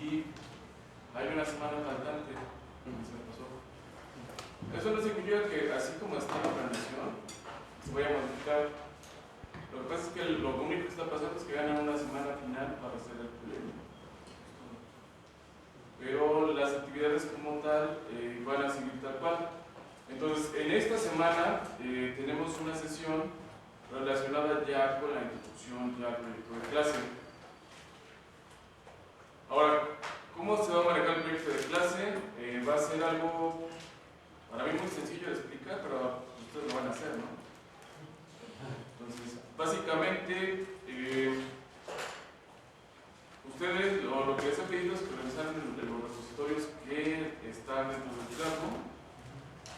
y hay una semana faltante. Se me pasó. Eso no significa que así como está la planeación, se vaya a modificar. Lo que pasa es que lo único que está pasando es que ganan una semana final para hacer el proyecto. Pero las actividades como tal van a seguir tal cual. Entonces, en esta semana tenemos una sesión relacionada ya con la introducción ya al proyecto de clase. Ahora, ¿cómo se va a manejar el proyecto de clase? Va a ser algo para mí muy sencillo de explicar, pero ustedes lo van a hacer, ¿no? Entonces, básicamente, ustedes lo que les he pedido es que revisaran los repositorios que están dentro del Classroom,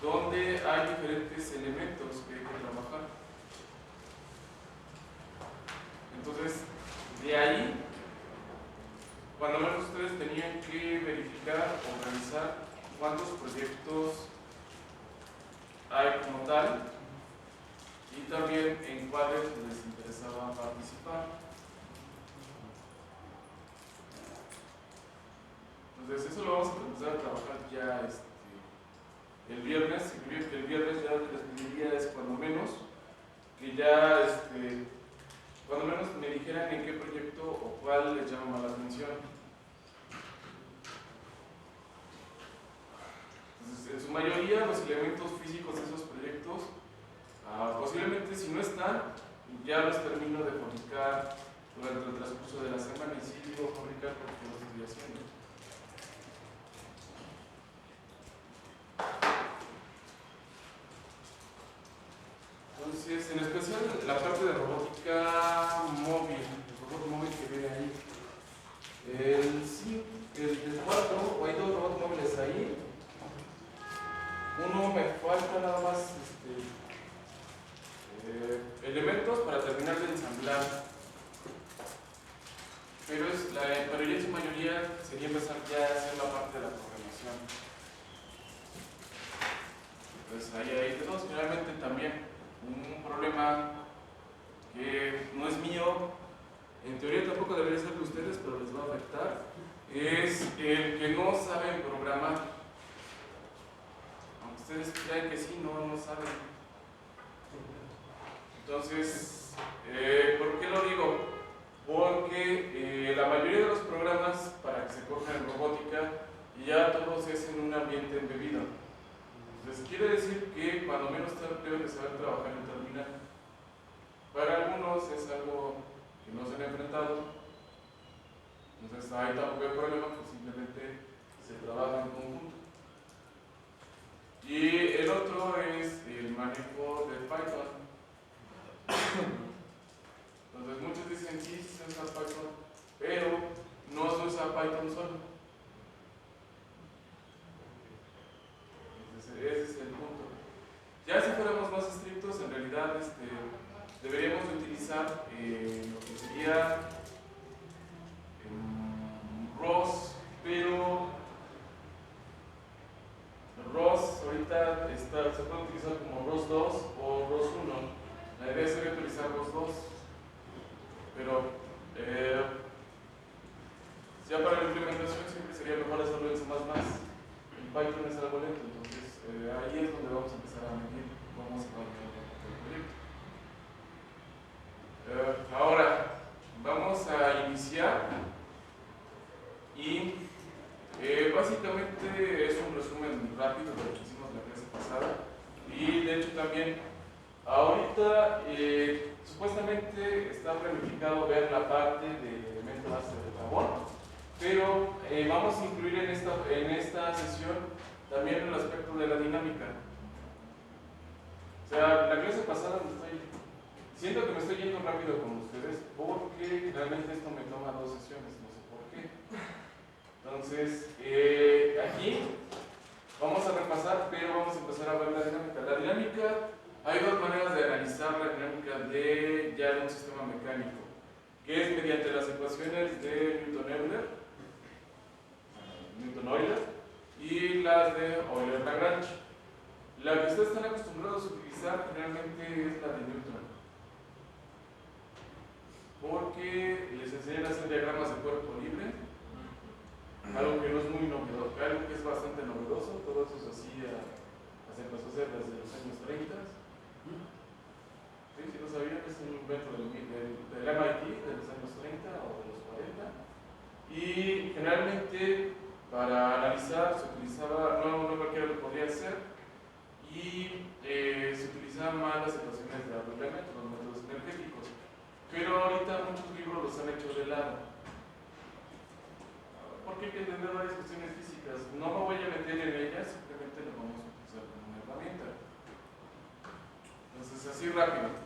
donde hay diferentes elementos que hay que trabajar. Entonces, de ahí, cuando menos ustedes tenían que verificar o revisar cuántos proyectos hay como tal y también en cuáles les interesaba participar. Entonces, eso lo vamos a empezar a trabajar ya el viernes. Significa que el viernes ya lo que les pediría es cuando menos que ya cuando menos me dijeran en qué proyecto o cuál les llama más la atención. Entonces, en su mayoría, los elementos físicos de esos proyectos, posiblemente si no están, ya los termino de fabricar durante el transcurso de la semana y sí digo fabricar porque los estoy haciendo. Entonces, en especial la parte de robótica móvil, el robot móvil que ve ahí. El 4, o hay dos robots móviles ahí. Uno me falta nada más elementos para terminar de ensamblar. Pero ya en su mayoría sería empezar ya a hacer la parte de la programación. Pues ahí hay de dos. Finalmente también un problema que no es mío, en teoría tampoco debería ser de ustedes, pero les va a afectar, es el que no saben programar. Aunque ustedes crean que sí, no saben. Entonces, ¿por qué lo digo? Porque la mayoría de los programas para que se corran en robótica ya todos es en un ambiente embebido. Entonces quiere decir que cuando menos deben de saber trabajar en terminal. Para algunos es algo que no se han enfrentado, entonces ahí tampoco hay problema, pues simplemente se trabaja en conjunto. Y el otro es el manejo de Python. Entonces muchos dicen sí, se usa Python, pero no se usa Python solo. Entonces ese es el punto. Ya si fuéramos más estrictos, en realidad deberíamos de utilizar lo que sería ROS, pero ROS ahorita se puede utilizar como ROS 2 o ROS 1. La idea sería utilizar ROS 2, pero ya para la implementación siempre sería mejor hacerlo en C++. En Python es algo lento, entonces ahí es donde vamos a empezar a medir cómo se va a ver el proyecto. Ahora, vamos a iniciar y básicamente es un resumen rápido de lo que hicimos la clase pasada y de hecho también ahorita supuestamente está planificado ver la parte de elemento base de carbón, pero vamos a incluir en esta sesión también el aspecto de la dinámica. O sea, la clase pasada siento que me estoy yendo rápido con ustedes porque realmente esto me toma 2 sesiones, no sé por qué. Entonces, aquí vamos a repasar, pero vamos a empezar a ver la dinámica. La dinámica, hay dos maneras de analizar la dinámica de un sistema mecánico, que es mediante las ecuaciones de Newton-Euler y las de Euler-Lagrange. La que ustedes están acostumbrados a utilizar generalmente es la de Newton, porque les enseñan a hacer diagramas de cuerpo libre conocer desde los años 30. ¿Sí? Si no sabían, es un invento del MIT de los años 30 o de los 40. Y generalmente para analizar se utilizaba, no cualquiera lo podía hacer, y se utilizaban más las ecuaciones de arreglamiento, los métodos energéticos. Pero ahorita muchos libros los han hecho de lado. Porque hay que entender varias cuestiones físicas. No me voy a meter en ellas, simplemente lo vamos a utilizar como una herramienta. Entonces, así rápido.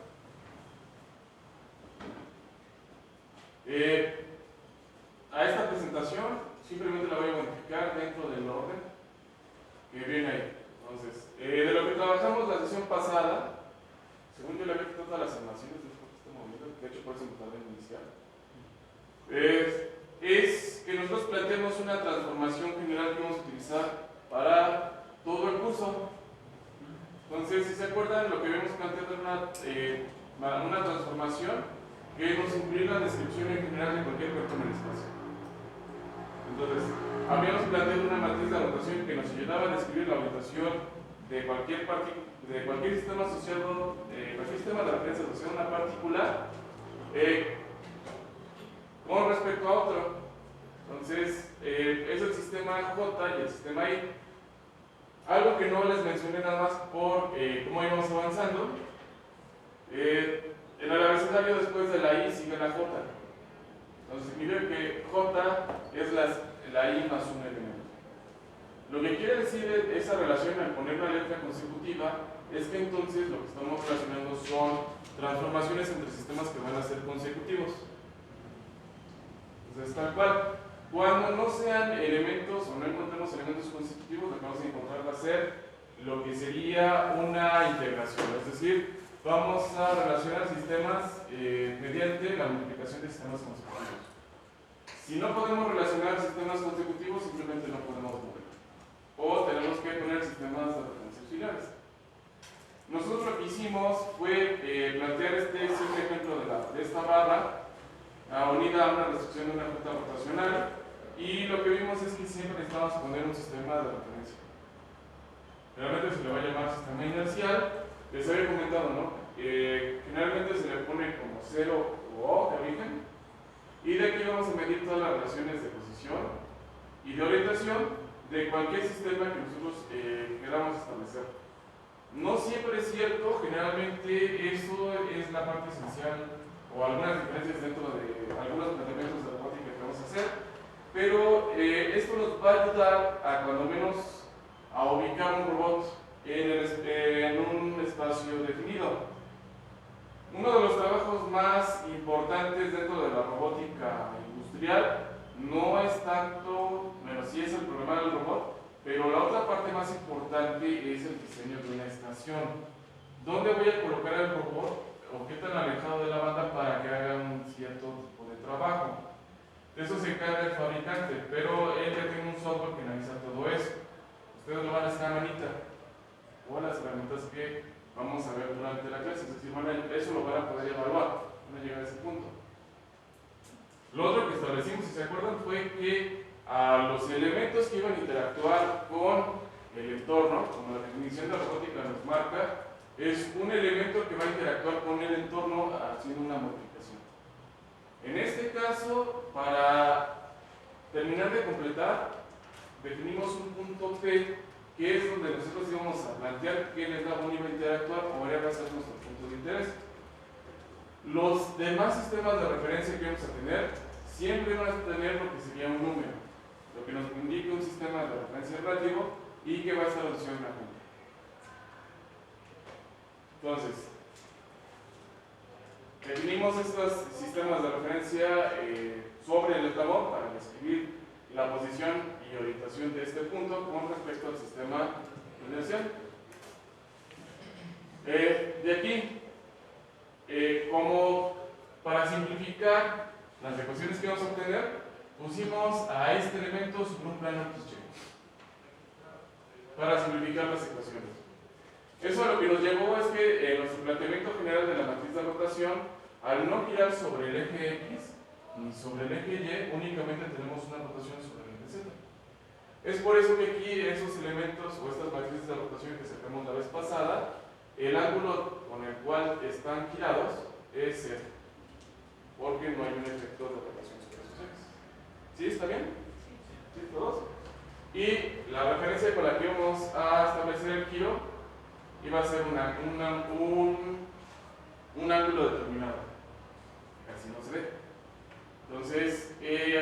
A esta presentación simplemente la voy a modificar dentro del orden que viene ahí. Entonces, de lo que trabajamos la sesión pasada, según yo le había quitado todas las animaciones, de hecho por eso me tardé en iniciar, es que nosotros planteamos una transformación general que vamos a utilizar para todo el curso. Entonces, si se acuerdan, lo que habíamos planteado era una transformación que nos incluye la descripción en general de cualquier cuerpo en el espacio. Entonces, habíamos planteado una matriz de rotación que nos ayudaba a describir la orientación de cualquier sistema asociado, cualquier sistema de referencia asociado a una partícula con respecto a otro. Entonces, es el sistema J y el sistema I. Algo que no les mencioné nada más por cómo íbamos avanzando. En el abecedario después de la I sigue la J. Entonces significa que J es la I más un elemento. Lo que quiere decir esa relación al poner una letra consecutiva es que entonces lo que estamos relacionando son transformaciones entre sistemas que van a ser consecutivos. Entonces tal cual, cuando no sean elementos o no encontremos elementos consecutivos, lo que vamos a encontrar va a ser lo que sería una integración, es decir, vamos a relacionar sistemas mediante la multiplicación de sistemas consecutivos. Si no podemos relacionar sistemas consecutivos, simplemente no podemos mover. O tenemos que poner sistemas de referencia auxiliares. Nosotros lo que hicimos fue plantear este simple ejemplo de esta barra unida a una restricción de una ruta rotacional, y lo que vimos es que siempre necesitamos poner un sistema de referencia. Generalmente se le va a llamar sistema inercial. Les había comentado, ¿no? Generalmente se le pone como 0 o O de origen, y de aquí vamos a medir todas las relaciones de posición y de orientación de cualquier sistema que nosotros queramos establecer. No siempre es cierto, generalmente eso es la parte esencial o algunas diferencias dentro de algunos planteamientos de robótica que vamos a hacer, pero esto nos va a ayudar a cuando menos a ubicar un robot en un espacio definido. Uno de los trabajos más importantes dentro de la robótica industrial no es tanto, bueno, sí es el programar el robot, pero la otra parte más importante es el diseño de una estación. ¿Dónde voy a colocar el robot o qué tan alejado de la banda para que haga un cierto tipo de trabajo? De eso se encarga el fabricante, pero él ya tiene un software que analiza todo eso. Ustedes lo van a hacer a manita, o las herramientas que vamos a ver durante la clase, es decir, eso lo van a poder evaluar, van a llegar a ese punto. Lo otro que establecimos, si se acuerdan, fue que a los elementos que iban a interactuar con el entorno, como la definición de la robótica nos marca, es un elemento que va a interactuar con el entorno haciendo una modificación. En este caso, para terminar de completar, definimos un punto P, que es donde nosotros íbamos a plantear qué eslabón iba a interactuar o va a ser nuestro punto de interés. Los demás sistemas de referencia que vamos a tener siempre van a tener lo que sería un número, lo que nos indica un sistema de referencia relativo y que va a estar asociado a una junta. Entonces, definimos estos sistemas de referencia sobre el eslabón para describir la posición y orientación de este punto con respecto al sistema inercial. De aquí, como para simplificar las ecuaciones que vamos a obtener, pusimos a este elemento sobre un plano XY para simplificar las ecuaciones. Eso lo que nos llevó es que en nuestro planteamiento general de la matriz de rotación, al no girar sobre el eje X ni sobre el eje Y, únicamente tenemos una rotación sobre el eje Z. Es por eso que aquí esos elementos o estas matrices de rotación que sacamos la vez pasada, el ángulo con el cual están girados es 0, porque no hay un efecto de rotación sobre esos ejes. ¿Sí? ¿Está bien? ¿Sí? ¿Todos? Y la referencia con la que vamos a establecer el giro iba a ser un ángulo determinado. Casi no se ve. Entonces,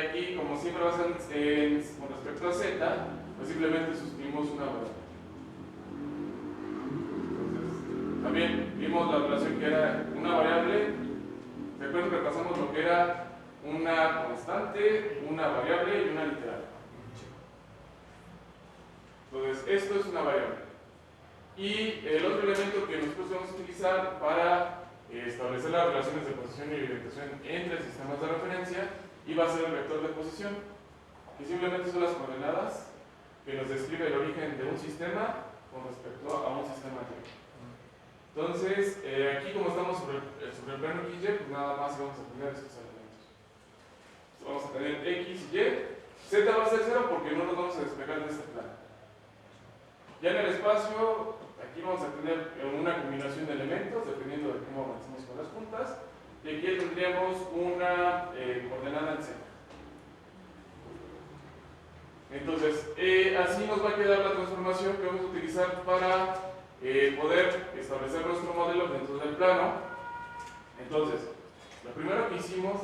aquí, como siempre va a ser con respecto a z, pues simplemente sustituimos una variable. Entonces, también vimos la relación que era una variable. Recuerden que repasamos lo que era una constante, una variable y una literal. Entonces, esto es una variable. Y el otro elemento que nosotros vamos a utilizar para establecer las relaciones de posición y orientación entre sistemas de referencia iba a ser el vector de posición, que simplemente son las coordenadas que nos describe el origen de un sistema con respecto a un sistema Y. Entonces, aquí como estamos sobre el plano XY, pues nada más vamos a tener estos elementos. Vamos a tener X y Y. Z va a ser 0 porque no nos vamos a despegar de este plano. Ya en el espacio, aquí vamos a tener una combinación de elementos, dependiendo de cómo avancemos con las puntas. Y aquí tendríamos una coordenada en Z. Entonces, así nos va a quedar la transformación que vamos a utilizar para poder establecer nuestro modelo dentro del plano. Entonces, lo primero que hicimos...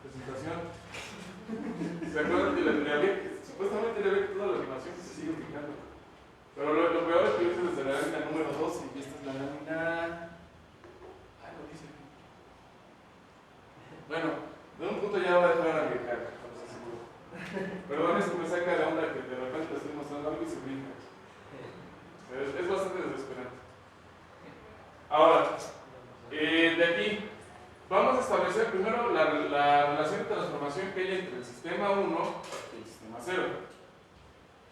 presentación. ¿Se acuerdan de la teoría? Supuestamente le ve que toda la animación se sigue fijando. Pero lo peor es que yo hice desde la lámina número 12 y esta es la lámina... lo dice. Bueno, de un punto ya va a dejar a viajar, estamos seguros. Perdón, es que me saca de onda que de repente le estoy mostrando algo y se brinca. Es bastante desesperante. Ahora, de aquí, vamos a establecer primero la relación de transformación que hay entre el sistema 1 y el sistema 0.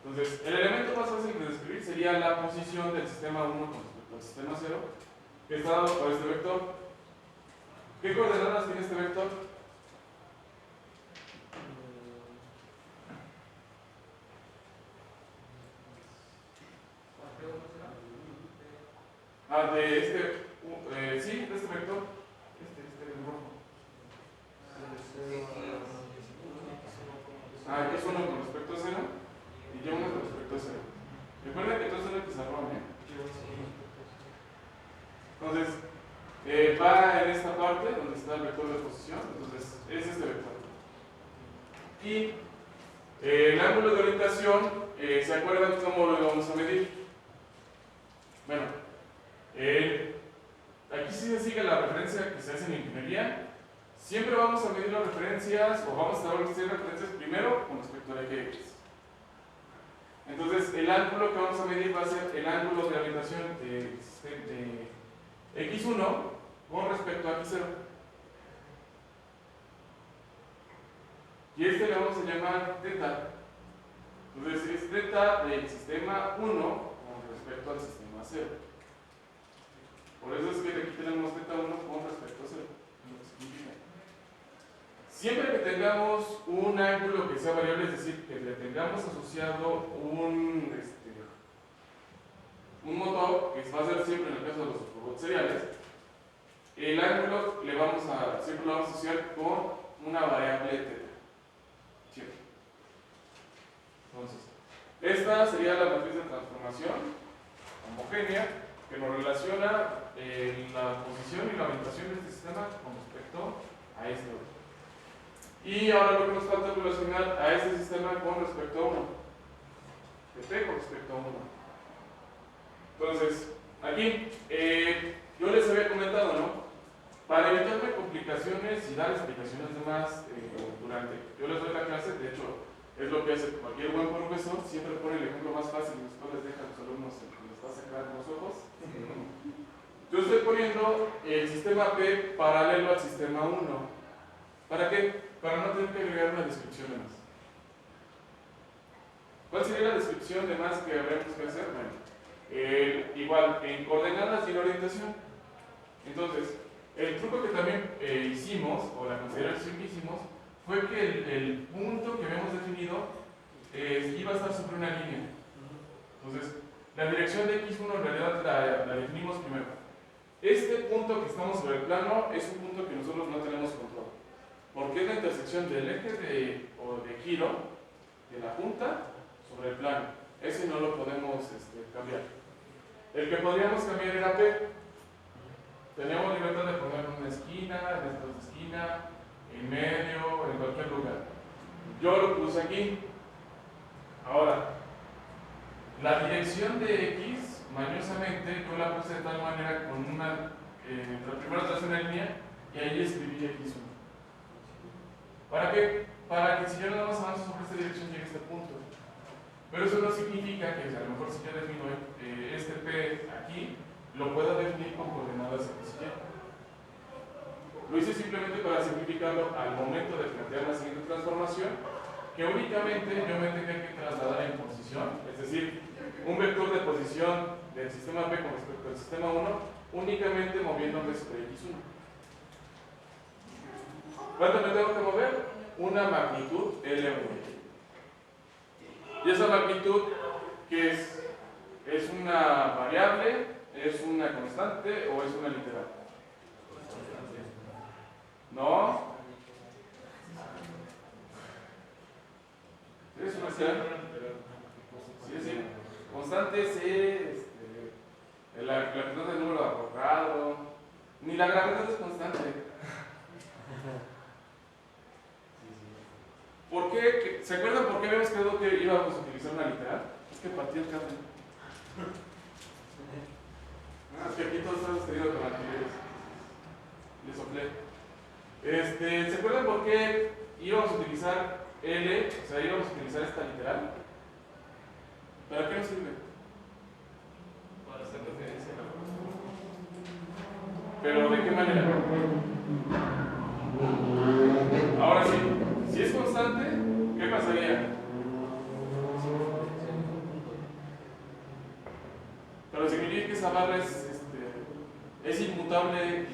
Entonces, el elemento más fácil de describir sería la posición del sistema 1 con respecto al sistema 0, que está dado por este vector. ¿Qué coordenadas tiene este vector? De este, sí, de este vector. El rojo. Aquí es 1 con respecto a 0 y Y1 con respecto a 0. Recuerden que todo es en el pizarrón, Entonces, va en esta parte donde está el vector de posición, entonces es este vector. Y el ángulo de orientación, ¿se acuerdan cómo lo vamos a medir? Bueno, aquí sí se sigue la referencia que se hace en ingeniería. Siempre vamos a medir las referencias, o vamos a establecer referencias primero con respecto al eje X. Entonces, el ángulo que vamos a medir va a ser el ángulo de orientación de X1 con respecto a X0. Y este le vamos a llamar θ. Entonces, es θ del sistema 1 con respecto al sistema 0. Por eso es que aquí tenemos θ1 con respecto a 0. Siempre que tengamos un ángulo que sea variable, es decir, que le tengamos asociado un motor, que va a ser siempre en el caso de los robots seriales, el ángulo siempre lo vamos a asociar con una variable θ. Siempre. Entonces, esta sería la matriz de transformación homogénea que nos relaciona la posición y la orientación de este sistema con respecto a este otro. Y ahora lo que nos falta es relacionar a este sistema con respecto a 1. De P con respecto a 1. Entonces, aquí, yo les había comentado, ¿no? Para evitarme complicaciones y dar explicaciones de más yo les doy la clase, de hecho, es lo que hace cualquier buen profesor, siempre pone el ejemplo más fácil y después les deja a los alumnos el que les va a sacar los ojos. Yo estoy poniendo el sistema P paralelo al sistema 1. ¿Para qué? Para no tener que agregar una descripción de más. ¿Cuál sería la descripción de más que habríamos que hacer? Bueno, igual, en coordenadas y en orientación. Entonces, el truco que también hicimos, o la consideración que hicimos, fue que el punto que habíamos definido iba a estar sobre una línea. Entonces, la dirección de x1 en realidad la definimos primero. Este punto que estamos sobre el plano es un punto que nosotros no tenemos control, porque es la intersección del eje de giro de la punta sobre el plano. Ese no lo podemos cambiar. El que podríamos cambiar era P. Teníamos libertad de ponerlo en una esquina, en esta otra esquina, en medio, en cualquier lugar. Yo lo puse aquí. Ahora, la dirección de X, mañosamente, yo la puse de tal manera con una, primero tracé una línea y ahí escribí X1. ¿Para qué? Para que si yo nada más avanzo sobre esta dirección llegue a este punto. Pero eso no significa que a lo mejor si yo defino este P aquí, lo pueda definir con coordenadas X y Y. Lo hice simplemente para simplificarlo al momento de plantear la siguiente transformación, que únicamente yo me tenga que trasladar en posición, es decir, un vector de posición del sistema P con respecto al sistema 1, únicamente moviéndome sobre X1. ¿Cuánto me tengo que mover? Una magnitud L1. Y esa magnitud, ¿qué es? ¿Es una variable? ¿Es una constante o es una literal? ¿No? ¿Es una literal? Sí, sí. Constante es la cantidad del número arrojado. Ni la gravedad es constante. ¿Por qué? ¿Se acuerdan por qué habíamos creído que íbamos a utilizar una literal? Es que partí el cable. Es que aquí todos estamos teniendo con alquileres. Le soplé. ¿Se acuerdan por qué íbamos a utilizar L? O sea, íbamos a utilizar esta literal. ¿Para qué nos sirve? Para hacer referencia a la constante. ¿Pero de qué manera? Ahora sí, si es constante, ¿qué pasaría? Pero significa que esa barra es inmutable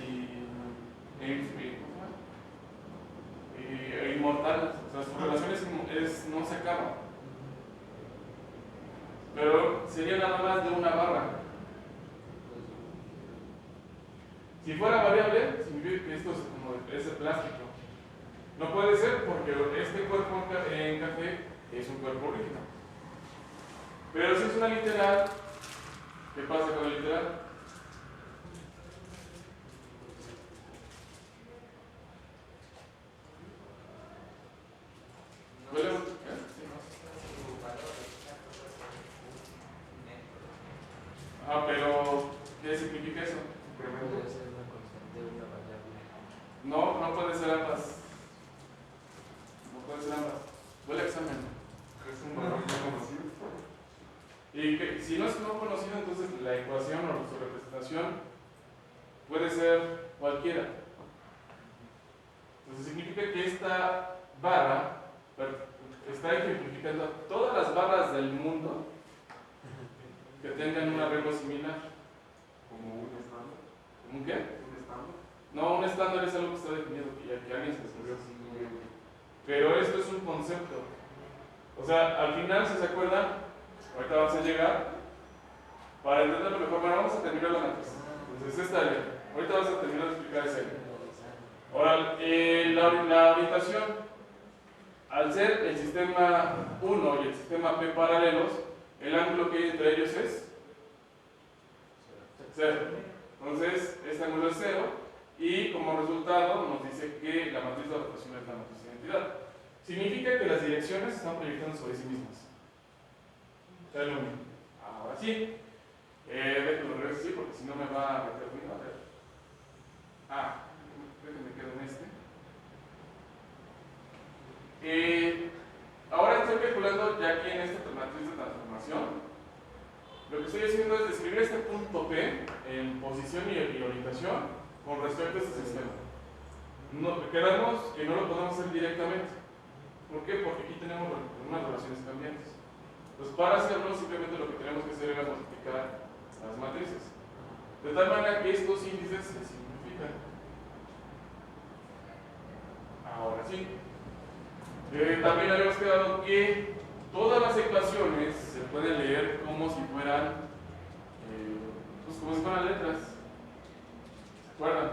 e inmortal. O sea, sus relaciones no se acaban. Pero sería nada más de una barra. Si fuera variable, significa que esto es como ese plástico. No puede ser porque este cuerpo en café es un cuerpo rígido. Pero si es una literal, ¿qué pasa con la literal? Pero ¿qué significa eso? Puede ser una constante o una variable. No puede ser ambas. No puede ser ambas. Fue el examen. Es un valor no conocido. Y que, si no es no conocido, entonces la ecuación o su representación puede ser cualquiera. Entonces significa que esta barra está ejemplificando todas las barras del mundo que tengan un arreglo similar. Como un estándar. ¿Como un qué? Un estándar. No, un estándar es algo que está definido, que alguien se descubrió. Pero esto es un concepto. O sea, al final, si se acuerdan, ahorita vamos a llegar, para entenderlo mejor, bueno, vamos a terminar la matriz. Entonces, esta área. Ahorita vamos a terminar de explicar esa área. Ahora, la orientación, al ser el sistema 1 y el sistema P paralelos, el ángulo que hay entre ellos es 0. Entonces, este ángulo es 0 y como resultado nos dice que la matriz de rotación es la matriz de identidad. Significa que las direcciones están proyectando sobre sí mismas. Es lo mismo. Ahora sí. Déjenme regreso así porque si no me va a meter ruido. A ver. Déjenme quedo en ahora estoy calculando ya aquí en esta matriz de transformación. Lo que estoy haciendo es describir este punto P en posición y orientación con respecto a este sistema. Quedamos que no lo podemos hacer directamente. ¿Por qué? Porque aquí tenemos unas relaciones cambiantes. Entonces, para hacerlo, simplemente lo que tenemos que hacer era multiplicar las matrices. De tal manera que estos índices se simplifican. Ahora sí. También habíamos quedado que todas las ecuaciones se pueden leer como si fueran, pues como si fueran letras. ¿Se acuerdan?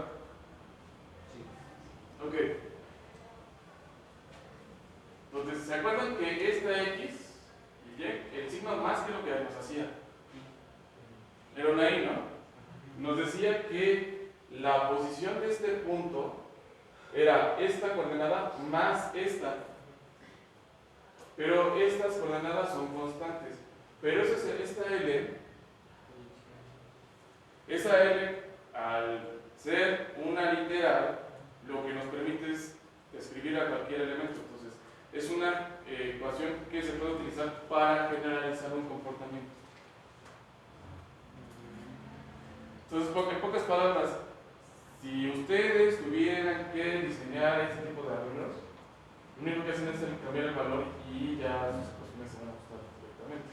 Ok. Entonces, ¿se acuerdan que esta X y Y, el signo más que lo que nos hacía? Era una Y, ¿no? Nos decía que la posición de este punto era esta coordenada más esta. Pero estas coordenadas son constantes. Pero esta L, esa L, al ser una literal, lo que nos permite es escribir a cualquier elemento. Entonces, es una ecuación que se puede utilizar para generalizar un comportamiento. Entonces, en pocas palabras, si ustedes tuvieran que diseñar este tipo de arreglos, lo único que hacen es cambiar el valor y ya sus ecuaciones se van a ajustar directamente.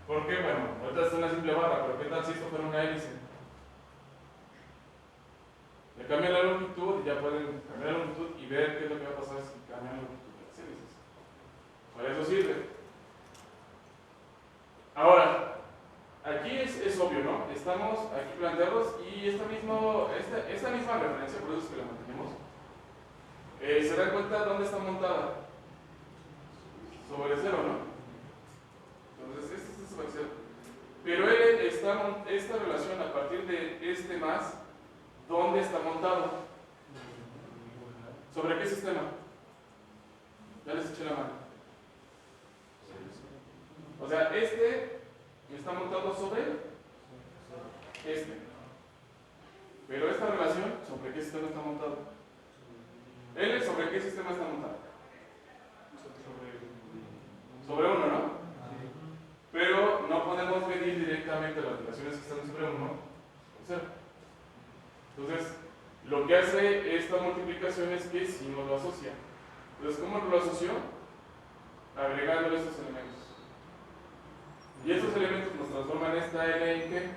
¿Por qué? Bueno, ahorita es una simple barra, pero ¿qué tal si esto fuera una hélice? Le cambian la longitud y ya pueden cambiar la longitud y ver qué es lo que va a pasar si cambian la longitud de las hélices. Para eso sirve. Ahora, aquí es obvio, ¿no? Estamos aquí planteados y esta misma referencia, por eso es que la mantenemos, se dan cuenta dónde está montada. Sobre cero, ¿no? Entonces, este es sobre cero. Pero esta relación a partir de este más, ¿dónde está montado? ¿Sobre qué sistema? Ya les eché la mano. O sea, este está montado sobre este. Pero esta relación, ¿sobre qué sistema está montado? L, ¿sobre qué sistema está montado? Sobre uno, ¿no? Pero no podemos medir directamente las relaciones que están sobre uno con cero. Entonces, lo que hace esta multiplicación es que si nos lo asocia. Entonces, ¿cómo lo asoció? Agregándole estos elementos. Y estos elementos nos transforman esta L en ¿qué?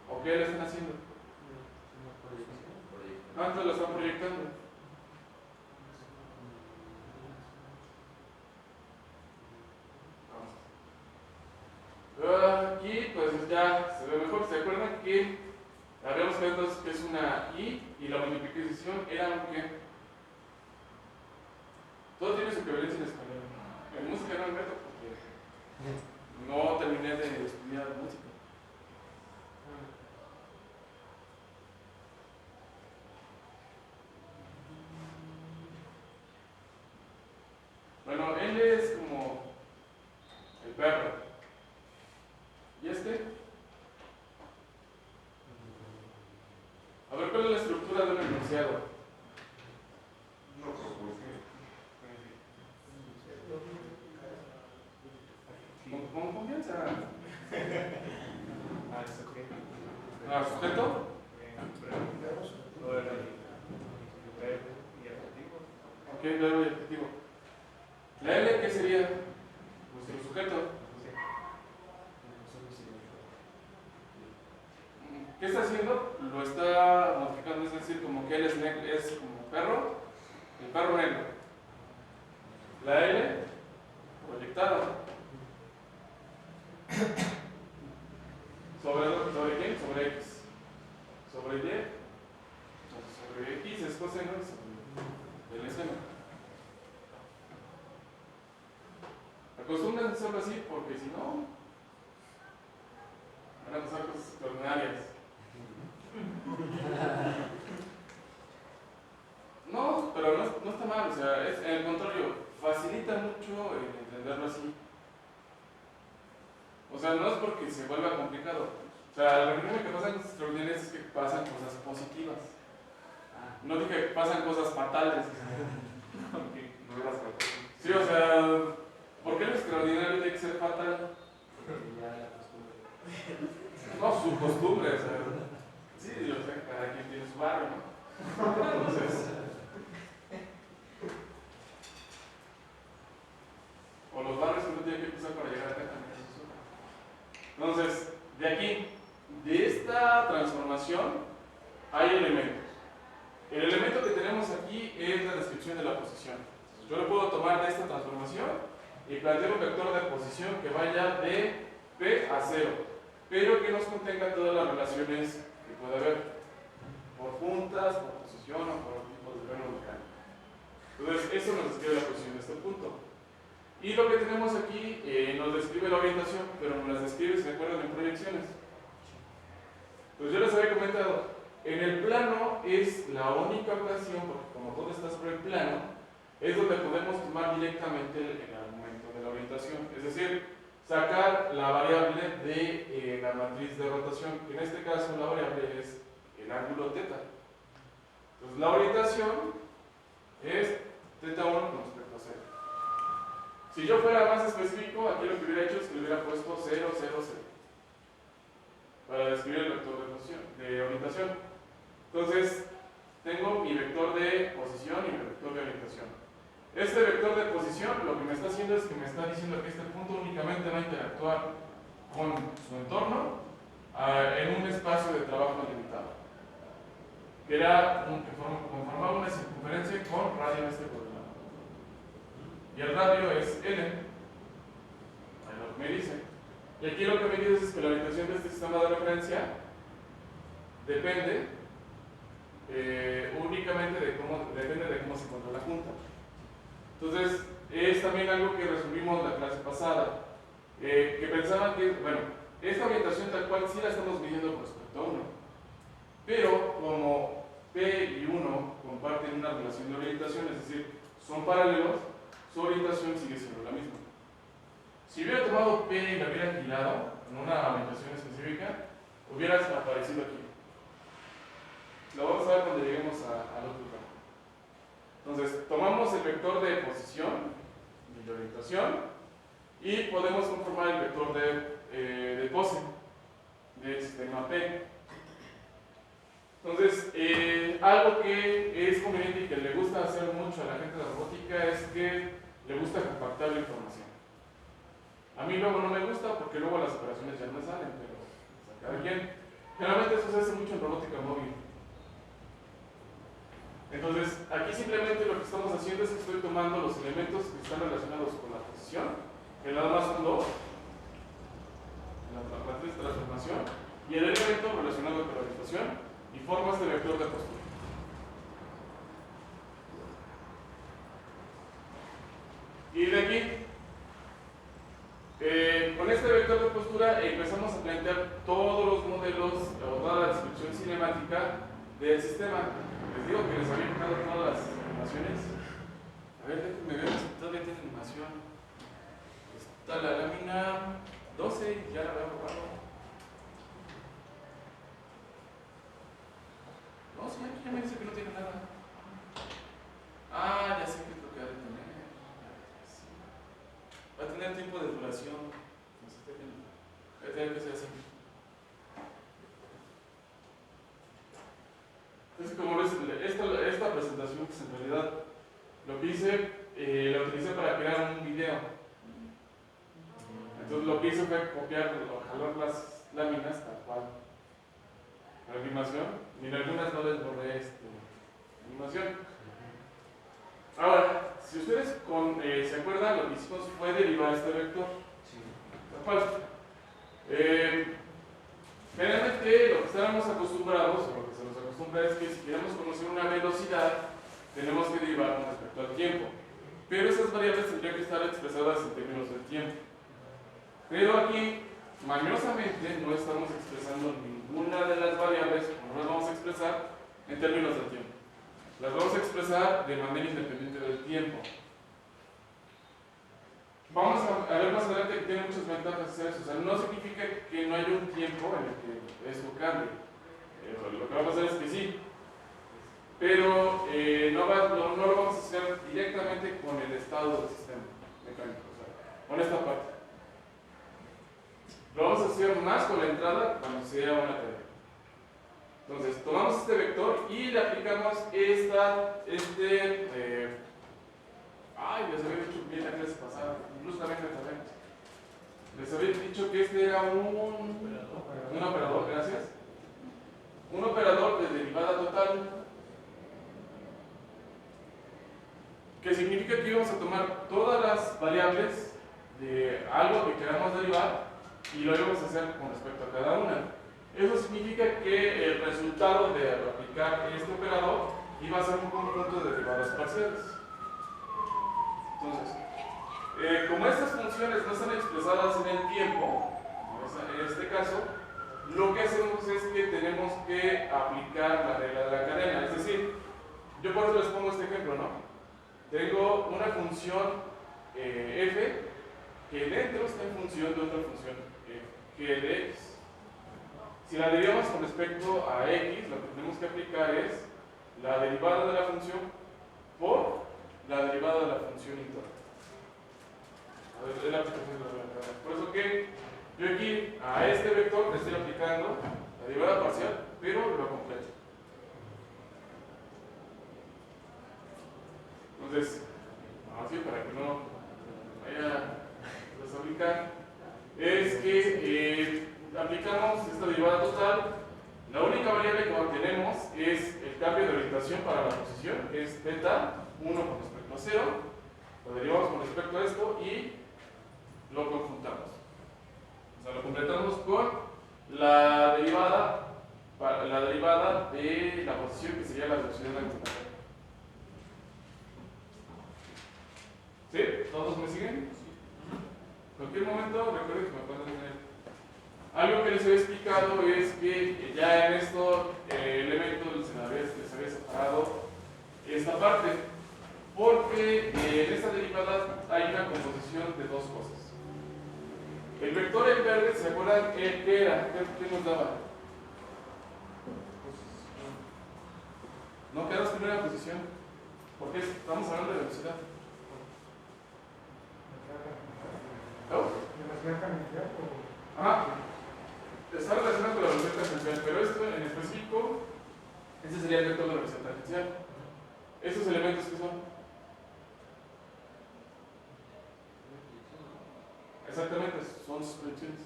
¿O qué le están haciendo? Antes lo están proyectando. Aquí pues ya se ve mejor. ¿Se acuerdan que habíamos quedado entonces que es una y la multiplicación era un qué? Todo tiene su equivalencia en español. En música no me meto porque no terminé de estudiar música. Bueno, L es como el perro. ¿Y este? A ver, ¿cuál es la estructura de un enunciado? No, proporción. ¿Con confianza? ¿Sujeto? Ok, verbo y adjetivo. ¿La L qué sería? Nuestro sujeto. ¿Qué está haciendo? Lo está modificando, es decir, como que él es como perro, el perro negro. La L, proyectada. ¿Sobre quién? Sobre X. Sobre Y. Sobre X es coseno y sobre el seno. Acostumbren a hacerlo así porque si no, van a pasar cosas extraordinarias. No, pero no está mal, o sea, en el contrario, facilita mucho el entenderlo así. O sea, no es porque se vuelva complicado. O sea, lo primero que pasan cosas extraordinarias es que pasan cosas positivas. No dije que pasan cosas fatales. No las capté. Sí, o sea, ¿por qué lo extraordinario tiene que ser fatal? No, su costumbre, o sea. Sí, o sea, cada quien tiene su barrio, ¿no? Entonces. O los barrios que uno tiene que cruzar para llegar acá también. Entonces, de aquí, de esta transformación, hay elementos. El elemento que tenemos aquí es la descripción de la posición. Yo lo puedo tomar de esta transformación y plantear un vector de posición que vaya de P a 0, pero que nos contenga todas las relaciones que puede haber, por puntas, por posición o por tipo de terreno mecánico. Entonces, eso nos describe la posición de este punto. Y lo que tenemos aquí nos describe la orientación, pero nos las describe, si se acuerdan, en proyecciones. Pues yo les había comentado, en el plano es la única ocasión, porque como todo está sobre el plano, es donde podemos tomar directamente el argumento de la orientación. Es decir, sacar la variable de la matriz de rotación, que en este caso la variable es el ángulo θ. Entonces la orientación es θ1 con respecto a 0. Si yo fuera más específico, aquí lo que hubiera hecho es que le hubiera puesto 0, 0, 0 para describir el vector de orientación. Entonces, tengo mi vector de posición y mi vector de orientación. Este vector de posición lo que me está haciendo es que me está diciendo que este punto únicamente va a interactuar con su entorno en un espacio de trabajo limitado, que era que conformaba una circunferencia con radio en este coordenado. Y el radio es N, ahí lo que me dice. Y aquí lo que me dice es que la orientación de este sistema de referencia depende únicamente de cómo se encuentra la punta. Entonces, es también algo que resumimos la clase pasada, que pensaban que, bueno, esta orientación tal cual sí la estamos midiendo con respecto a 1, pero como P y 1 comparten una relación de orientación, es decir, son paralelos, su orientación sigue siendo la misma. Si hubiera tomado P y la hubiera girado en una orientación específica, hubiera aparecido aquí. Lo vamos a ver cuando lleguemos al otro campo. Entonces, tomamos el vector de posición y de orientación y podemos conformar el vector de pose del sistema P. Entonces, algo que es conveniente y que le gusta hacer mucho a la gente de la robótica es que le gusta compactar la información. A mí luego no me gusta porque luego las operaciones ya no me salen, pero cada quien. Generalmente eso se hace mucho en robótica móvil. Entonces, aquí simplemente lo que estamos haciendo es que estoy tomando los elementos que están relacionados con la posición, que nada más son dos, en la matriz de transformación, y el elemento relacionado con la orientación, y formo este vector de postura. Y de aquí, con este vector de postura empezamos a plantear todos los modelos o toda la descripción cinemática del sistema. Les digo que les había dejado todas las animaciones. A ver, déjenme ver si todavía tiene animación. Está la lámina 12, ya la había borrado. No, sí, aquí ya me dice que no tiene nada. Ah, ya sé que es lo que ha de tener. Va a tener tiempo de duración. Va a tener que ser así. Entonces, como ves, esta presentación, pues en realidad lo que hice, la utilicé para crear un video. Entonces, lo que hice fue copiar o jalar las láminas tal cual. La animación, y en algunas no les borré animación. Ahora, si ustedes se acuerdan, lo que hicimos fue derivar este vector. Tal cual. Generalmente lo que estábamos acostumbrados, o lo que se nos acostumbra es que si queremos conocer una velocidad, tenemos que derivar con respecto al tiempo. Pero esas variables tendrían que estar expresadas en términos del tiempo. Pero aquí, mañosamente, no estamos expresando ninguna de las variables, como las vamos a expresar, en términos del tiempo. Las vamos a expresar de manera independiente del tiempo. Vamos a ver más adelante que tiene muchas ventajas hacer eso. O sea, no significa que no haya un tiempo en el que esto cambie. Lo que va a pasar es que sí. Pero no lo vamos a hacer directamente con el estado del sistema mecánico, o sea, con esta parte. Lo vamos a hacer más con la entrada cuando sea una tarea. Entonces, tomamos este vector y le aplicamos les había dicho bien la clase pasada, incluso también les había dicho que este era un operador, gracias. Un operador de derivada total. ¿Qué que significa que íbamos a tomar todas las variables de algo que queramos derivar y lo íbamos a hacer con respecto a cada una. Eso significa que el resultado de aplicar este operador iba a ser un conjunto de derivadas parciales. Entonces, como estas funciones no están expresadas en el tiempo, en este caso, lo que hacemos es que tenemos que aplicar la regla de la cadena. Es decir, yo por eso les pongo este ejemplo, ¿no? Tengo una función f que dentro está en función de otra función g de x. Si la derivamos con respecto a x, lo que tenemos que aplicar es la derivada de la función por la derivada de la función interna. Es la aplicación de la regla de la cadena. Por eso que yo aquí a este vector le estoy aplicando la derivada parcial, pero lo completo. Entonces, así para que no vaya a desaplicar, es que aplicamos esta derivada total. La única variable que obtenemos es el cambio de orientación para la posición, que es θ, 1 con respecto a 0. Lo derivamos con respecto a esto y lo conjuntamos. O sea, lo completamos con la derivada de la posición, que sería la velocidad angular. ¿Sí? ¿Todos me siguen? En cualquier momento recuerden que me pueden tener. Algo que les había explicado es que ya en estos elementos les había separado esta parte, porque en esta derivada hay una composición de dos cosas. El vector en verde, ¿se acuerdan qué era? ¿Qué nos daba? No quedas primera posición, porque estamos hablando de velocidad. Ajá. Está relacionado con la velocidad tangencial, pero esto en específico, este sería el vector de la velocidad tangencial. ¿Estos elementos qué son? Exactamente, son sus proyecciones.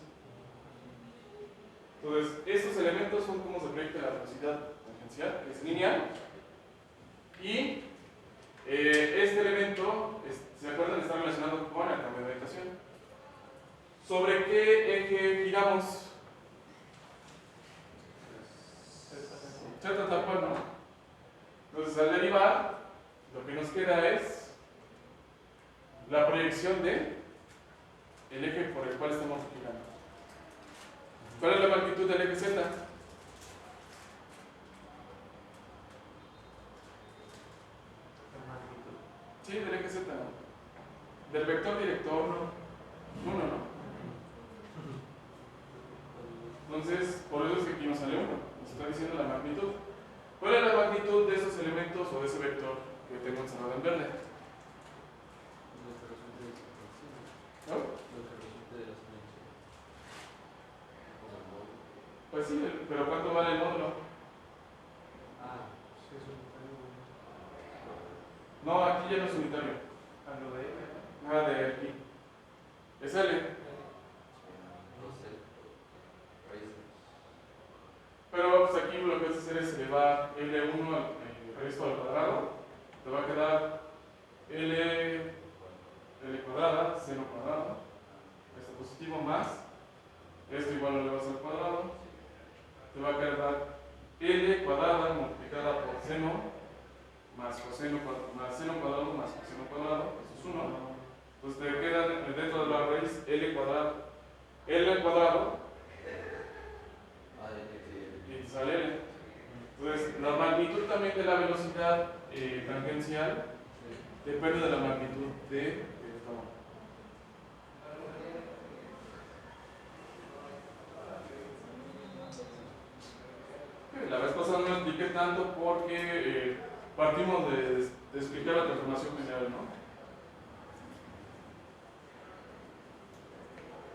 Entonces, estos elementos son como se proyecta la velocidad tangencial, que es lineal. Y este elemento, ¿se acuerdan? Está relacionado con el cambio de orientación. ¿Sobre qué eje giramos? Z tal cual, ¿no? Entonces, al derivar, lo que nos queda es la proyección de el eje por el cual estamos girando. ¿Cuál es la magnitud del eje Z? Sí, del eje Z, ¿no? Del vector director, 1, ¿no? Entonces, por eso es que aquí nos sale 1. Nos está diciendo la magnitud. ¿Cuál es la magnitud de esos elementos o de ese vector que tengo encerrado en verde? ¿No? Pues sí, pero ¿cuánto vale el módulo? No, aquí ya no es unitario. Nada de aquí. Es L. Pero pues aquí lo que vas a hacer es elevar L1 resto al cuadrado. Te va a quedar L cuadrada, seno cuadrado. Esto positivo más. Esto igual lo elevas al cuadrado. Te va a quedar L cuadrada multiplicada por seno más coseno más seno cuadrado más coseno cuadrado. Eso es 1. Entonces te queda dentro de la raíz L cuadrado. L cuadrado. Y sale L. Entonces, la magnitud también de la velocidad tangencial depende de la magnitud de esta onda. La vez pasada no expliqué tanto porque partimos de explicar la transformación general, ¿no?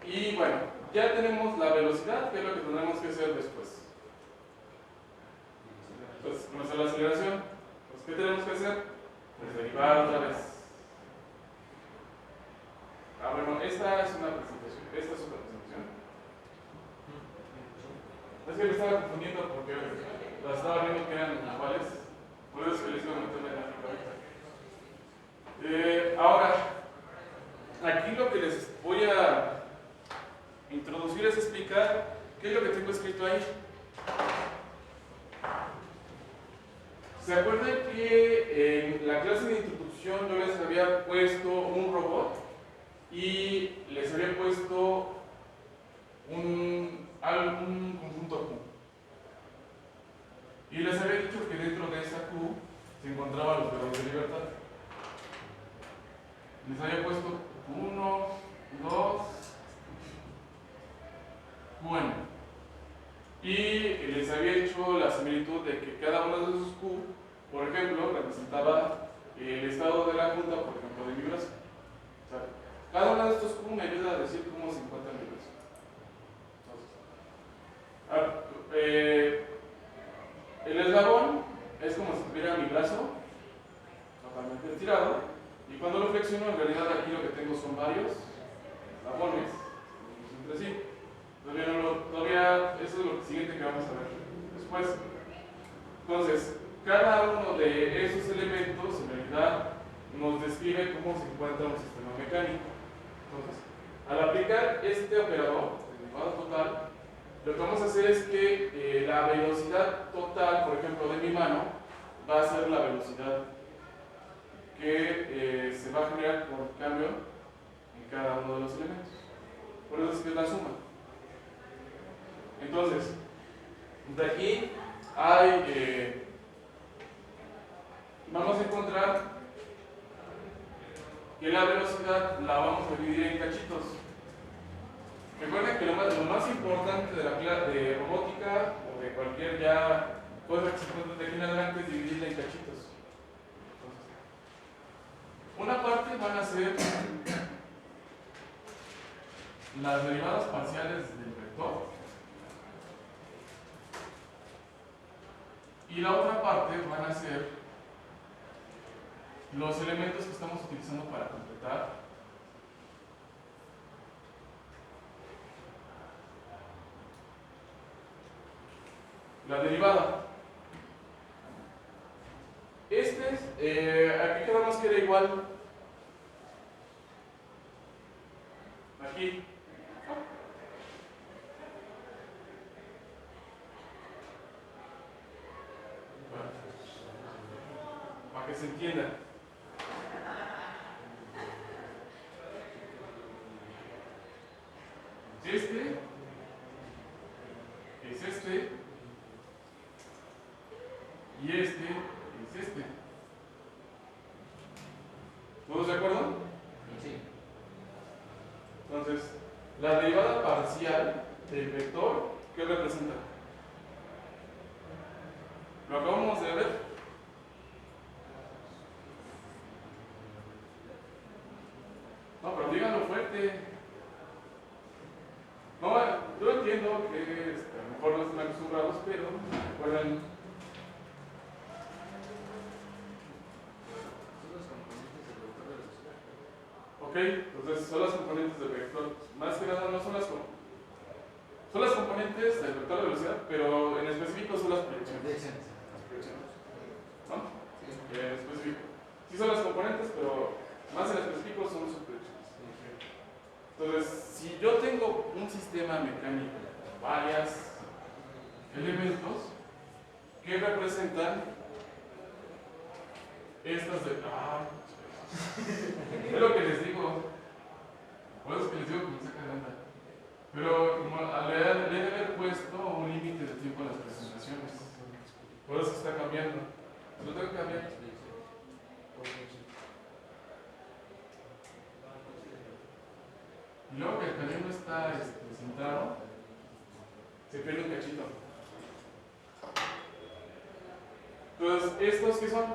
Y bueno, ya tenemos la velocidad, que es lo que tendremos que hacer después. Pues conocer la aceleración. Pues, ¿qué tenemos que hacer? Pues derivar otra vez. Bueno, esta es una presentación. Esta es otra presentación. Es que me estaba confundiendo porque las estaba viendo que eran iguales. Por eso es que les iba a meter la gráfica ahorita. y les había puesto un conjunto Q. Y les había dicho que dentro de esa Q se encontraban los grados de libertad. Les había puesto 1, 2, Qn. Y les había hecho la similitud de que cada uno de esos Q, por ejemplo, representaba el estado de la junta, por ejemplo, de mi brazo. O sea, cada uno de estos Q me ayuda a decir cómo se encuentra mi brazo. El eslabón es como si tuviera mi brazo totalmente estirado, y cuando lo flexiono, en realidad aquí lo que tengo son varios eslabones entre sí. Todavía eso es lo siguiente que vamos a ver después. Entonces, cada uno de esos elementos en realidad nos describe cómo se encuentra un sistema mecánico. Entonces, al aplicar este operador de derivada total, lo que vamos a hacer es que la velocidad total, por ejemplo, de mi mano, va a ser la velocidad que se va a generar por cambio en cada uno de los elementos. Por eso es que es la suma. Entonces, de aquí hay, vamos a encontrar que la velocidad la vamos a dividir en cachitos. Recuerden que lo más importante de la clase de robótica o de cualquier ya cosa que se encuentre de aquí en adelante es dividirla en cachitos. Entonces, una parte van a ser las derivadas parciales del vector y la otra parte van a ser los elementos que estamos utilizando para completar la derivada. Aquí quedamos que era igual. Aquí. Para que se entienda. Este es este y este es este. ¿Todos de acuerdo? Sí. Entonces, la derivada parcial del vector, ¿qué representa? Lo acabamos de ver. No, pero díganlo fuerte. No, yo entiendo que a lo mejor no están acostumbrados, pero recuerden. Ok, entonces son las componentes del vector. Más que nada no son las componentes del vector de velocidad, pero en específico son las proyecciones. ¿No? En específico. Sí son las componentes, pero más en específico son sus proyecciones. Entonces, si yo tengo un sistema mecánico con varios elementos que representan estas de... es lo que les digo. Por eso es que les digo que me saca de onda. Pero le he de haber puesto un límite de tiempo a las presentaciones. Por eso está cambiando. Lo tengo que cambiar. Y luego que el canal no está centrado, se pierde un cachito. Entonces, ¿estos qué son?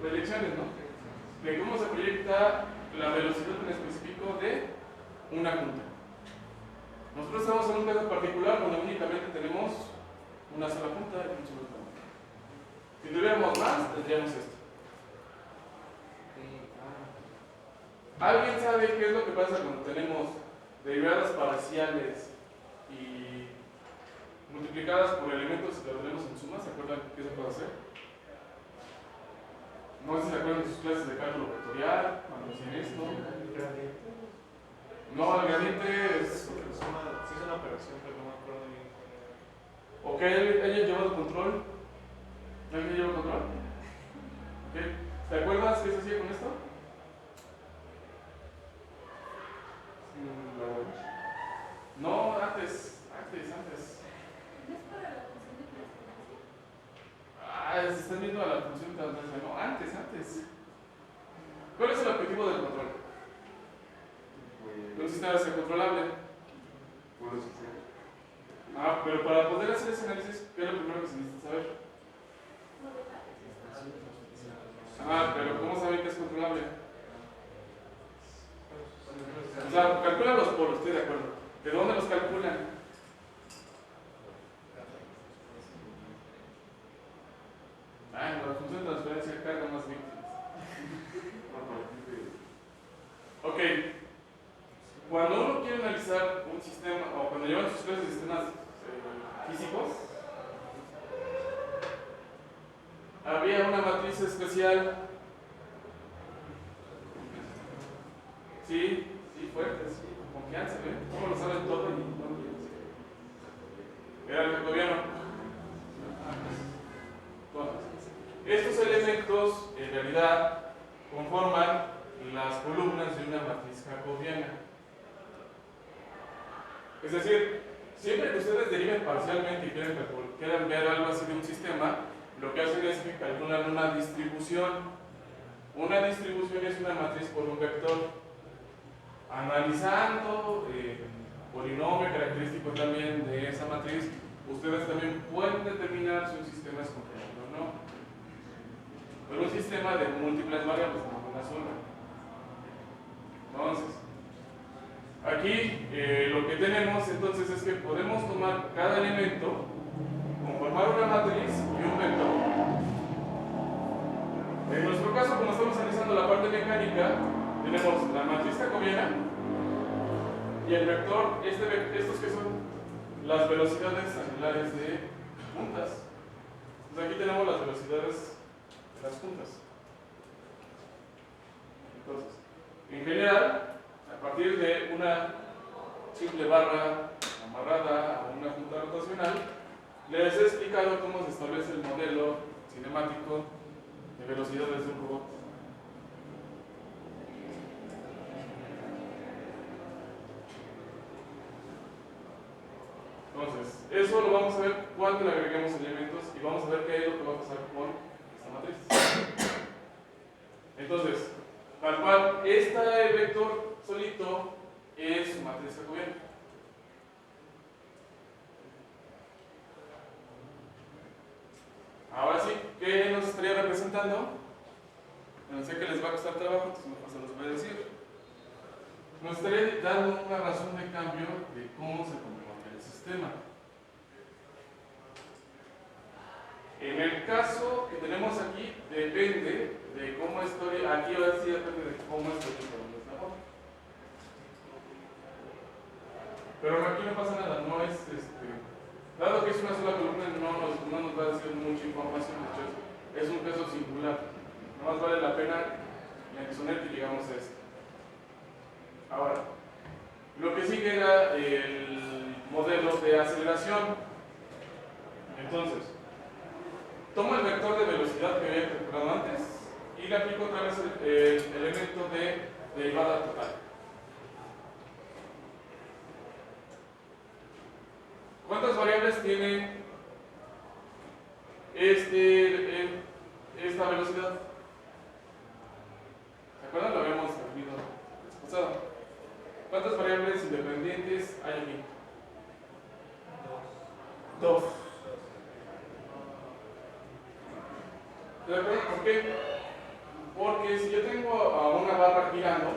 Proyecciones, ¿no? De cómo se proyecta la velocidad en específico de una junta. Nosotros estamos en un caso particular donde únicamente tenemos una sola punta y un solo punto. Si tuviéramos más, tendríamos esto. ¿Alguien sabe qué es lo que pasa cuando tenemos derivadas parciales y multiplicadas por elementos que lo tenemos en suma? ¿Se acuerdan qué se puede hacer? No sé si se acuerdan de sus clases de cálculo vectorial, cuando hacían esto. No, el gradiente es... Sí, es una operación, pero no me acuerdo bien. Ok, ¿alguien lleva el control? ¿Alguien lleva el control? Ok. ¿Te acuerdas qué se hacía con esto? tipo de control? Un Pues, sistema es controlable. puro sistema. Ah, pero para poder hacer ese análisis, ¿qué es lo primero que se necesita saber? Ah, pero ¿cómo saben que es controlable? O sea, calculan los polos, estoy de acuerdo. ¿De dónde los calculan? Ah, en la función de transferencia carga más víctimas. A partir de. Ok. Cuando uno quiere analizar un sistema, o cuando llevan sus clases de sistemas físicos, había una matriz especial. Sí, sí, fuerte, sí, con confianza, ¿ven? ¿Cómo lo saben todo? Era el jacobiano. Estos elementos, en realidad, conforman las columnas de una matriz jacobiana. Es decir, siempre que ustedes deriven parcialmente y quieran ver algo así de un sistema, lo que hacen es que calculan una distribución. Una distribución es una matriz por un vector. Analizando polinomio característico también de esa matriz, ustedes también pueden determinar si un sistema es controlable o no. Pero un sistema de múltiples variables, no una sola. Entonces, aquí lo que tenemos entonces es que podemos tomar cada elemento, conformar una matriz y un vector. En nuestro caso, como estamos analizando la parte mecánica, tenemos la matriz jacobiana y el vector, estos que son las velocidades angulares de puntas. Entonces aquí tenemos las velocidades de las puntas. Entonces, en general, a partir de una simple barra amarrada a una punta rotacional, les he explicado cómo se establece el modelo cinemático de velocidades de un robot. Entonces, eso lo vamos a ver cuando le agreguemos elementos y vamos a ver qué es lo que va a pasar con esta matriz. Entonces, tal cual, este vector solito es su matriz jacobiana. Ahora sí, ¿qué nos estaría representando? Bueno, sé que les va a costar trabajo, entonces mejor se los voy a decir. Nos estaría dando una razón de cambio de cómo se compone el sistema. En el caso que tenemos aquí, depende de cómo estoy, aquí ahora sí depende de cómo estoy preparando esta foto. Pero aquí no pasa nada, no es dado que es una sola columna, no nos va a decir mucha información, de hecho es un caso singular. No más vale la pena mencionar que llegamos a esto. Ahora, lo que sigue era el modelo de aceleración. Entonces, tomo el vector de velocidad que había calculado antes y le aplico otra vez el elemento de derivada total. ¿Cuántas variables tiene esta velocidad? ¿Se acuerdan? Lo habíamos definido la vez pasada. ¿Cuántas variables independientes hay aquí? Dos. ¿De acuerdo? ¿Por qué? Porque si yo tengo a una barra girando,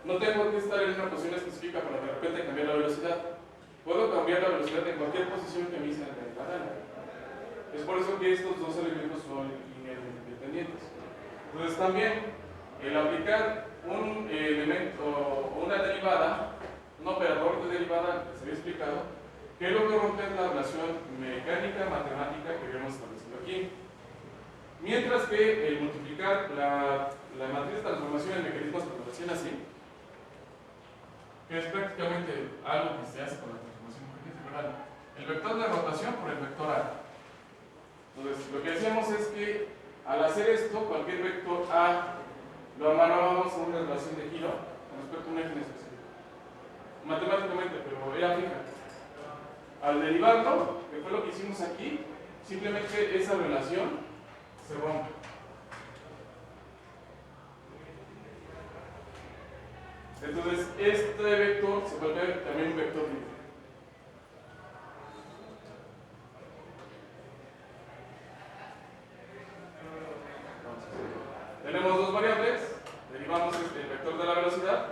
no tengo que estar en una posición específica para de repente cambiar la velocidad. Puedo cambiar la velocidad en cualquier posición que me hice en la gana. Es por eso que estos dos elementos son linealmente independientes. Entonces también, el aplicar un elemento o una derivada, un operador de derivada, les había explicado, que es lo que rompe la relación mecánica, matemática que habíamos establecido aquí. Mientras que el multiplicar la matriz de transformación en mecanismos de rotación así, que es prácticamente algo que se hace con la transformación integral, el vector de rotación por el vector A. Entonces, lo que decíamos es que al hacer esto, cualquier vector A lo amarrábamos a una relación de giro con respecto a un eje en específico. Matemáticamente, pero era fija. Al derivarlo, que fue lo que hicimos aquí, simplemente esa relación se rompe. Entonces, este vector se vuelve también un vector libre. Tenemos dos variables, derivamos el vector de la velocidad.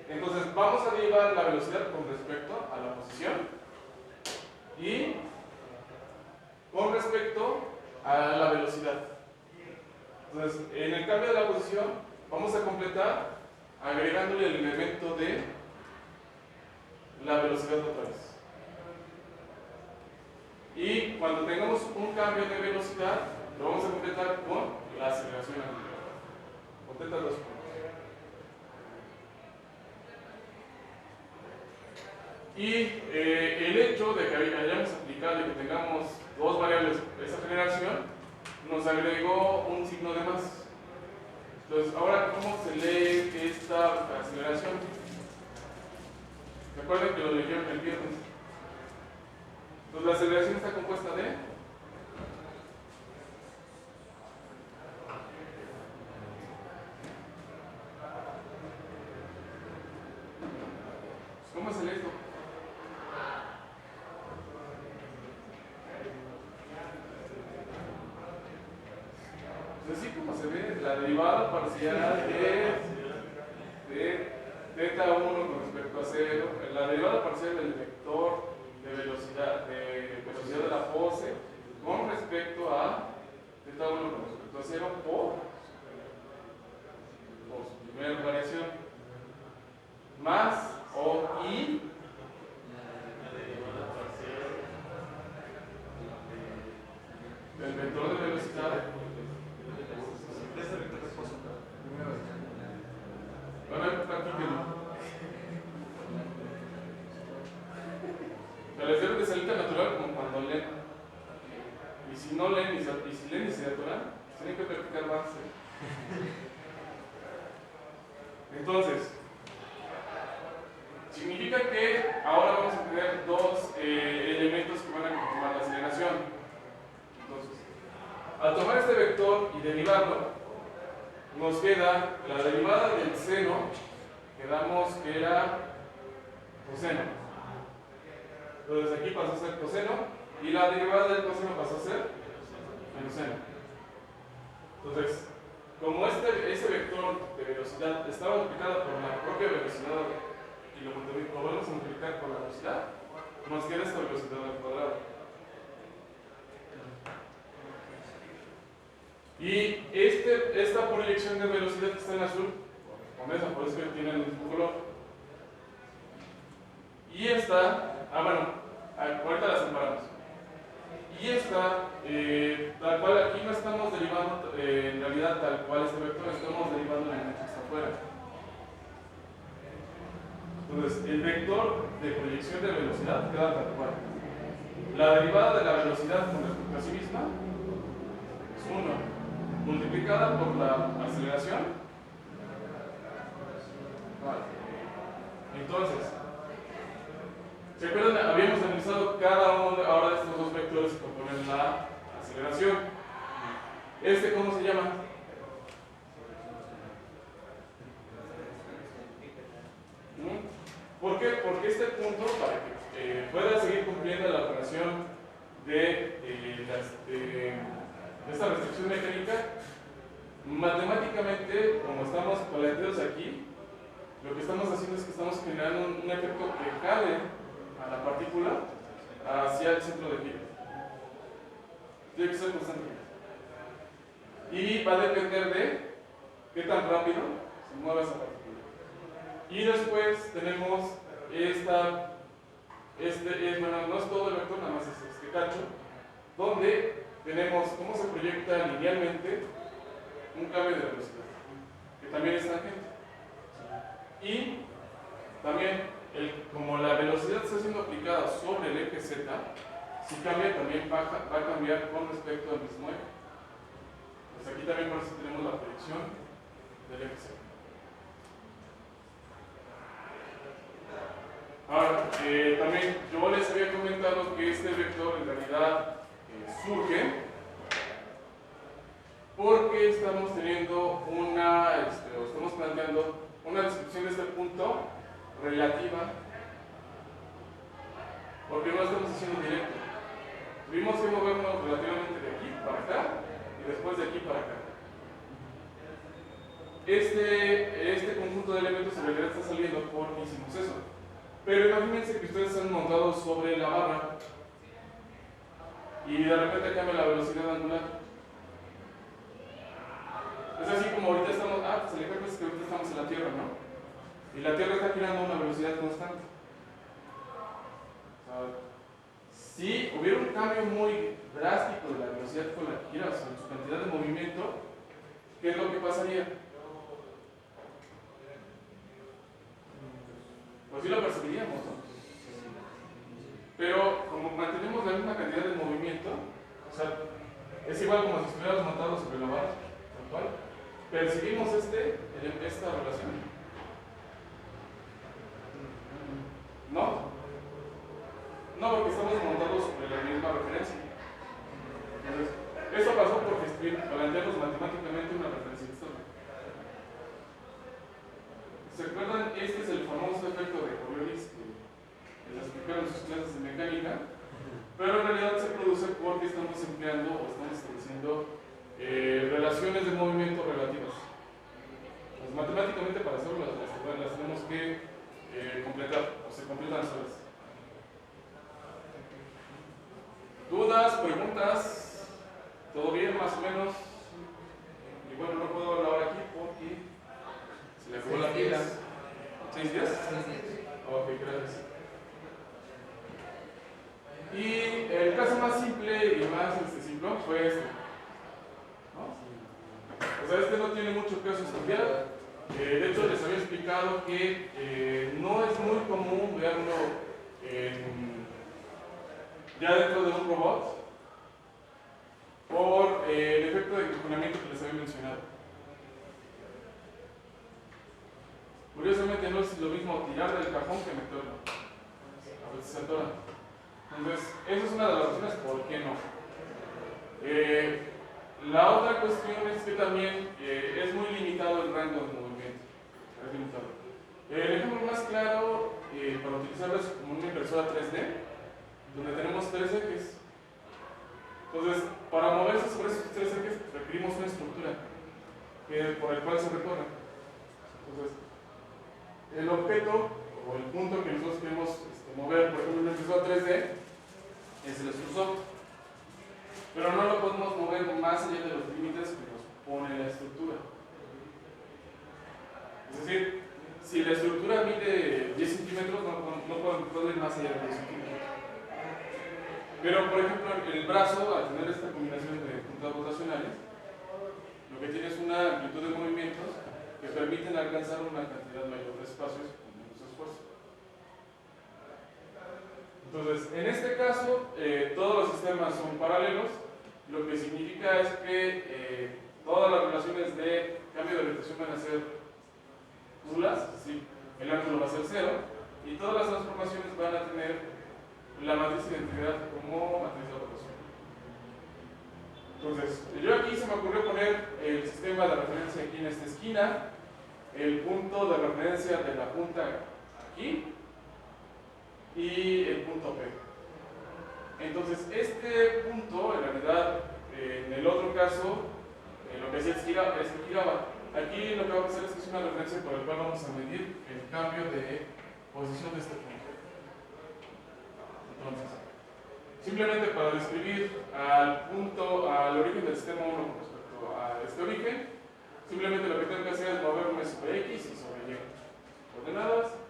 Entonces vamos a derivar la velocidad con respecto a la posición y con respecto a la velocidad. Entonces, en el cambio de la posición vamos a completar agregándole el elemento de la velocidad otra vez. Y cuando tengamos un cambio de velocidad, lo vamos a completar con la aceleración angular. Completa los puntos. Y el hecho de que hayamos aplicado y que tengamos dos variables de esa generación nos agregó un signo de más. Entonces, ahora, ¿cómo se lee esta aceleración? Recuerden que lo leyeron el viernes. Entonces, la aceleración está compuesta de ¿cómo se lee esto? Pues así como se ve, la derivada parcial de θ1 con respecto a 0, la derivada parcial del vector de velocidad de la pose con respecto a θ1 con respecto a 0 por su primera variación más o y del vector de velocidad. Bueno, practíquenlo. Les debe de salir tan natural como cuando leen. Y si no leen y si leen y se atoran, tienen que practicar más. Entonces, significa que ahora vamos a tener dos elementos que van a conformar la aceleración. Entonces, al tomar este vector y derivarlo, nos queda la derivada del seno, quedamos que era coseno. Entonces aquí pasó a ser coseno y la derivada del coseno pasó a ser menos seno. Entonces, como ese vector de velocidad estaba multiplicado por la propia velocidad y lo volvemos a multiplicar por la velocidad, nos queda esta velocidad al cuadrado. Y esta proyección de velocidad que está en azul, con esa, por eso que tiene el mismo color. Y esta, ahorita la separamos. Y esta, tal cual, aquí no estamos derivando en realidad tal cual este vector, estamos derivando el elemento que está afuera. Entonces, el vector de proyección de velocidad queda tal cual. La derivada de la velocidad con respecto a sí misma es 1. Multiplicada por la aceleración. Vale. Entonces, ¿se acuerdan? Habíamos analizado cada uno ahora de estos dos vectores que componen la aceleración. ¿Cómo se llama? ¿Por qué? Porque este punto, para que pueda seguir cumpliendo la operación de esta restricción mecánica, matemáticamente, como estamos paleteados aquí, lo que estamos haciendo es que estamos generando un efecto que jale a la partícula hacia el centro de giro. Tiene que ser constante. Y va a depender de qué tan rápido se mueve esa partícula. Y después tenemos bueno, no es todo el vector, nada más es este cacho, donde tenemos cómo se proyecta linealmente un cambio de velocidad, que también es tangente. Y también, como la velocidad está siendo aplicada sobre el eje Z, si cambia también va a cambiar con respecto al mismo eje. Pues aquí también por eso tenemos la proyección del eje Z. Ahora, también yo les había comentado que este vector en realidad surge porque estamos teniendo estamos planteando una descripción de este relativa, porque no estamos haciendo directo. Tuvimos que movernos relativamente de aquí para acá y después de aquí para acá. Este conjunto de elementos en realidad está saliendo porque hicimos eso. Pero imagínense que ustedes están montados sobre la barra y de repente cambia la velocidad angular. Es así como ahorita estamos, pues el ejemplo es que ahorita estamos en la Tierra, ¿no? Y la Tierra está girando a una velocidad constante. Si hubiera un cambio muy drástico de la velocidad con la que gira, o sea, en su cantidad de movimiento, ¿qué es lo que pasaría? Pues sí lo percibiríamos, ¿no? Pero como mantenemos la misma cantidad de movimiento, o sea, es igual como si estuviéramos montados sobre la barra, tal cual, percibimos esta relación. ¿No? No, porque estamos montados sobre la misma referencia. Entonces, eso pasó porque planteamos matemáticamente una referencia histórica. ¿Se acuerdan? Este es el famoso efecto de Coriolis que les explicaron sus clases de mecánica, pero en realidad se produce porque estamos empleando o estamos estableciendo relaciones de movimiento relativas. Pues, matemáticamente para hacerlo las tenemos que completar, o se completan solas. ¿Dudas? ¿Preguntas? ¿Todo bien más o menos? Y bueno, no puedo hablar aquí porque se le acabó la pila. 6 días. Ok, gracias. Y el caso más simple y más simplón fue este, ¿no? O sea, este no tiene mucho caso estudiado. De hecho, les había explicado que no es muy común verlo ya dentro de un robot por el efecto de encajonamiento que les había mencionado. Curiosamente no es lo mismo tirar del cajón que meterlo. A veces se atora. Entonces, esa es una de las razones por qué no. La otra cuestión es que también es muy limitado el rango de movimiento. Es limitado. El ejemplo más claro para utilizarlo es como una impresora 3D, donde tenemos 3 ejes. Entonces, para moverse sobre esos 3 ejes requerimos una estructura por el cual se recorre. Entonces, el objeto o el punto que nosotros queremos mover, por ejemplo, en una impresora 3D, es el extrusor. Pero no lo podemos mover más allá de los límites que nos pone la estructura. Es decir, si la estructura mide 10 centímetros, no podemos ir más allá de 10 centímetros. Pero, por ejemplo, el brazo, al tener esta combinación de puntas rotacionales, lo que tiene es una amplitud de movimientos que permiten alcanzar una cantidad mayor de espacios con menos esfuerzo. Entonces, en este caso, todos los sistemas son paralelos, lo que significa es que todas las relaciones de cambio de orientación van a ser nulas, es decir, el ángulo va a ser 0, y todas las transformaciones van a tener la matriz de identidad como matriz de rotación. Entonces, yo aquí se me ocurrió poner el sistema de referencia aquí en esta esquina, el punto de referencia de la punta aquí y el punto P. Entonces, este punto, en realidad, en el otro caso, lo que hacía es que giraba. Aquí lo que vamos a hacer es que es una referencia por la cual vamos a medir el cambio de posición de este punto. Entonces, simplemente para describir al origen del sistema 1 con respecto a este origen, simplemente lo que tengo que hacer es moverme sobre X y sobre Y coordenadas.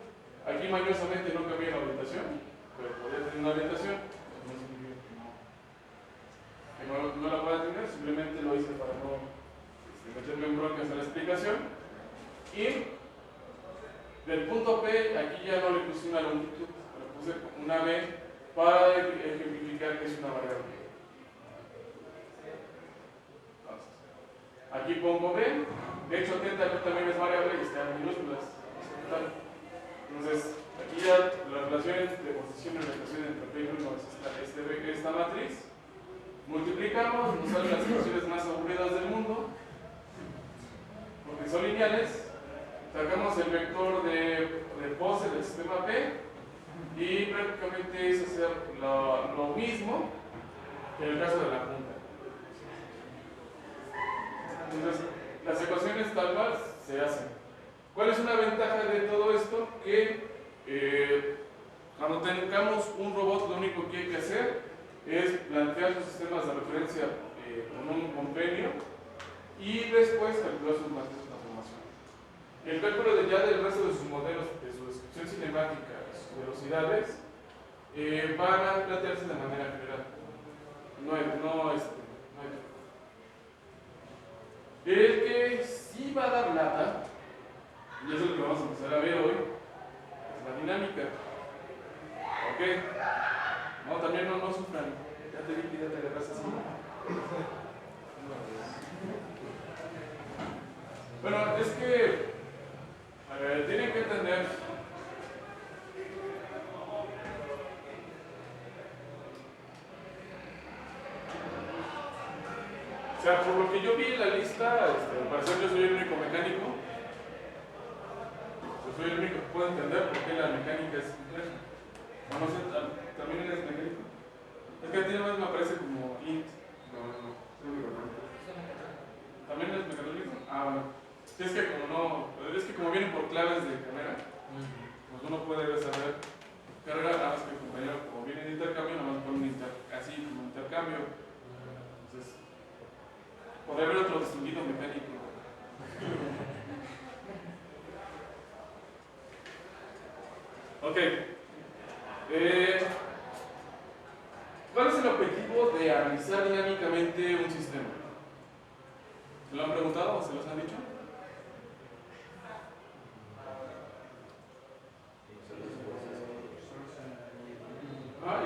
Aquí mañosamente no cambié la orientación, pero podría tener una orientación, no significa que no la pueda tener, simplemente lo hice para no meterme en broncas en la explicación. Y del punto P, aquí ya no le puse una longitud, le puse una B para ejemplificar que es una variable. Entonces, aquí pongo B, de hecho teta también es variable y está en minúsculas. Entonces, aquí ya las relaciones de posición y orientación entre P y 1 es esta matriz. Multiplicamos, nos salen las ecuaciones más aburridas del mundo, porque son lineales, sacamos el vector de pose del sistema P y prácticamente es hacer lo mismo que en el caso de la punta. Entonces, las ecuaciones tal cual se hacen. ¿Cuál es una ventaja de todo esto? Que cuando tengamos un robot, lo único que hay que hacer es plantear sus sistemas de referencia con un compendio y después calcular sus matrices de transformación. El cálculo ya del resto de sus modelos, de su descripción cinemática, de sus velocidades, van a plantearse de manera general. El que sí va a dar lata, y eso es lo que vamos a empezar a ver hoy, es la dinámica. ¿Ok? No, también no sufran. Ya te vi que ya te agarras así. Bueno, es que tienen que entender o sea, por lo que yo vi en la lista, al parecer yo soy el único mecánico. Yo soy el único que puede entender por qué la mecánica es compleja. No sé, ¿también eres mecánico? Es que a ti nomás me aparece como int. No, soy mecatrónico. ¿También eres mecatrónico? Ah, bueno. Es que como vienen por claves de carrera, pues uno puede saber carrera, nada más que el compañero, como viene de intercambio, nada más pone así como intercambio. Entonces, podría haber otro distinguido mecánico. Ok. ¿Cuál es el objetivo de analizar dinámicamente un sistema? ¿Se lo han preguntado o se los han dicho?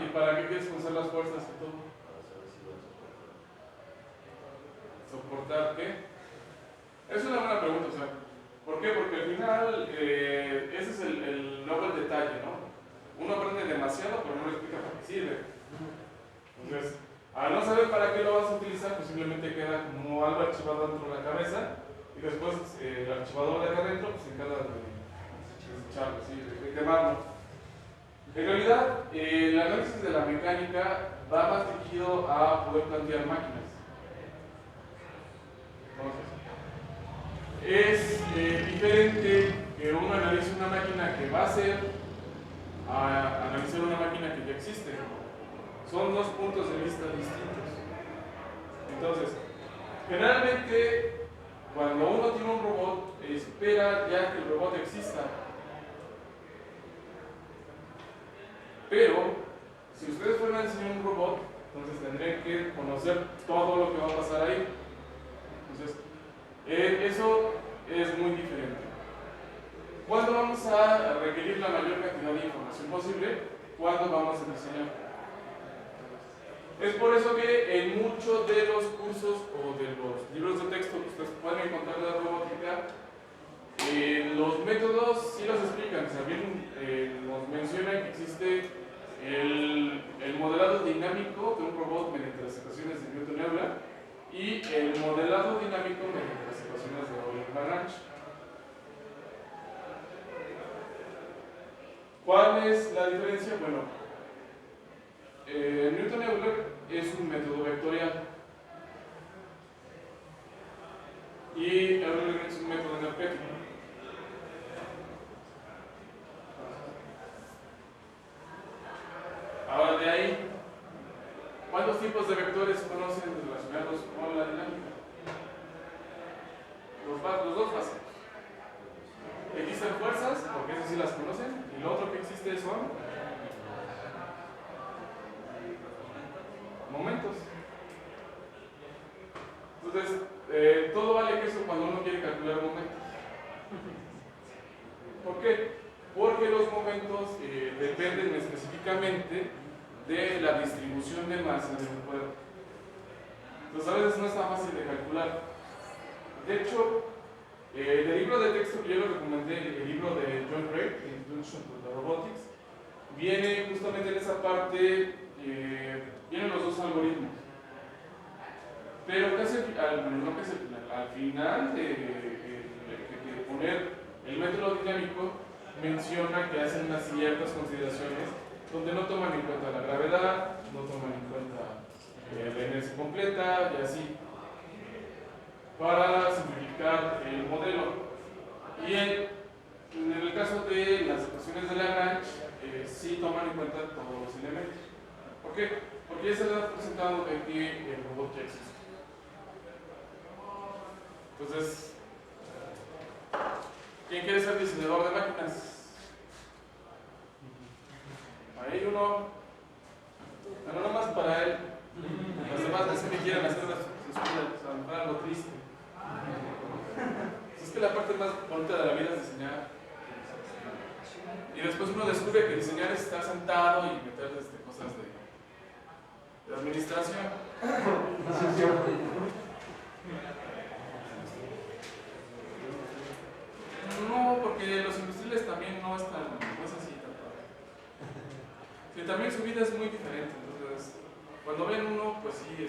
¿Y para qué quieres conocer las fuerzas y todo? ¿Soportar qué? Es una buena pregunta, o sea, ¿por qué? Porque al final ese es luego el detalle, ¿no? Uno aprende demasiado, pero no le explica para qué sirve. Entonces, al no saber para qué lo vas a utilizar, pues simplemente queda como algo archivado dentro de la cabeza y después el archivador de acá adentro pues, se encarga de desecharlo, ¿sí? de quemarlo. En realidad, el análisis de la mecánica va más dirigido a poder plantear máquinas. Entonces, es diferente que uno analice una máquina que va a ser a analizar una máquina que ya existe. Son dos puntos de vista distintos. Entonces, generalmente, cuando uno tiene un robot, espera ya que el robot exista. Pero, si ustedes fueran a enseñar un robot, entonces tendrían que conocer todo lo que va a pasar ahí. Entonces, eso es muy diferente. ¿Cuándo vamos a requerir la mayor cantidad de información posible? ¿Cuándo vamos a diseñar? Es por eso que en muchos de los cursos o de los libros de texto que ustedes pueden encontrar de robótica, los métodos sí los explican. O sea, bien nos mencionan que existe el modelado dinámico de un robot mediante las ecuaciones de Newton y Euler y el modelado dinámico mediante las ecuaciones de Euler-Lagrange. ¿Cuál es la diferencia? Bueno, Newton y Euler es un método vectorial y Euler es un método energético. Ahora de ahí, ¿cuántos tipos de vectores conocen relacionados con la dinámica? Los dos básicos. Existen fuerzas, porque esas sí las conocen, y lo otro que existe son momentos. Entonces, todo vale queso cuando uno quiere calcular momentos. ¿Por qué? Porque los momentos dependen específicamente de la distribución de masa de un cuerpo. Entonces, a veces no está fácil de calcular. De hecho, el libro de texto que yo les recomendé, el libro de John Gray, Introduction to the Robotics, viene justamente en esa parte, vienen los dos algoritmos. Pero al final de poner el dinámico menciona que hacen unas ciertas consideraciones donde no toman en cuenta la gravedad, no toman en cuenta la inercia completa y así, para simplificar el modelo. Y en el caso de las ecuaciones de Lagrange, sí toman en cuenta todos los elementos. ¿Por qué? Porque ya se ha presentado de que el robot ya existe. Entonces, ¿quién quiere ser diseñador de máquinas? Ahí uno, no nomás para él. Los demás dicen que quieren hacer las escuelas, a lo mejor algo triste. Es que la parte más bonita de la vida es diseñar. Y después uno descubre que diseñar es estar sentado y meter cosas de administración. No, porque los industriales también no es así tanto. Que también su vida es muy diferente. Entonces, cuando ven uno, pues sí,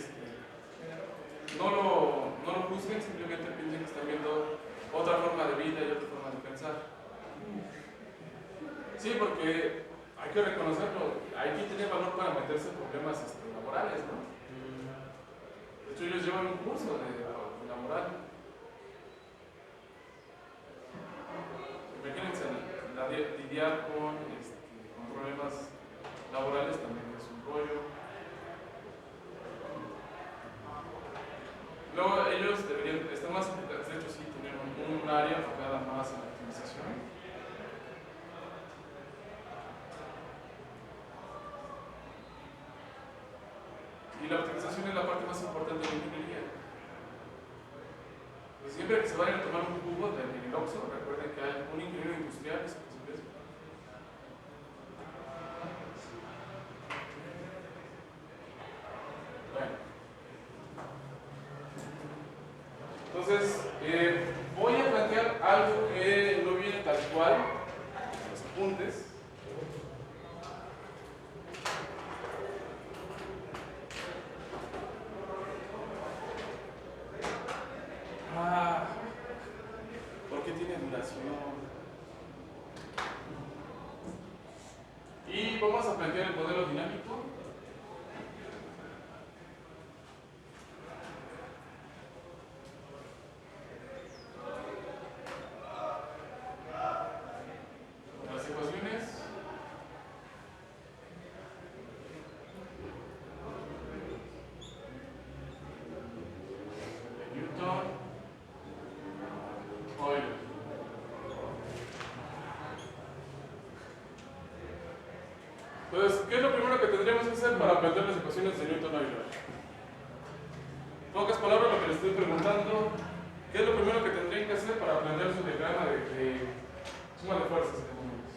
no lo juzguen, simplemente piensen que están viendo otra forma de vida y otra forma de pensar. Sí, porque hay que reconocerlo, hay que tener valor para meterse en problemas laborales, ¿no? De hecho, ellos llevan un curso de laboral. Imagínense, lidiar con problemas laborales también es un rollo. Luego ellos deberían estar más enfocados, de hecho sí, tener un área enfocada más en la optimización. Y la optimización es la parte más importante de la ingeniería. Pues siempre que se vayan a tomar un jugo de Miniloxo, recuerden que hay un ingeniero industrial que se presenta eso. Bueno. Entonces, voy a plantear algo que no viene tal cual, los apuntes. ¿Por qué tiene duración? Y vamos a plantear el modelo dinámico. Las ecuaciones. De Newton. Euler. Entonces, ¿qué es lo primero que tendríamos que hacer para aprender las ecuaciones de Newton-Euler? En pocas palabras, lo que les estoy preguntando, ¿qué es lo primero que tendrían que hacer para aprender su diagrama de suma de fuerzas de momentos?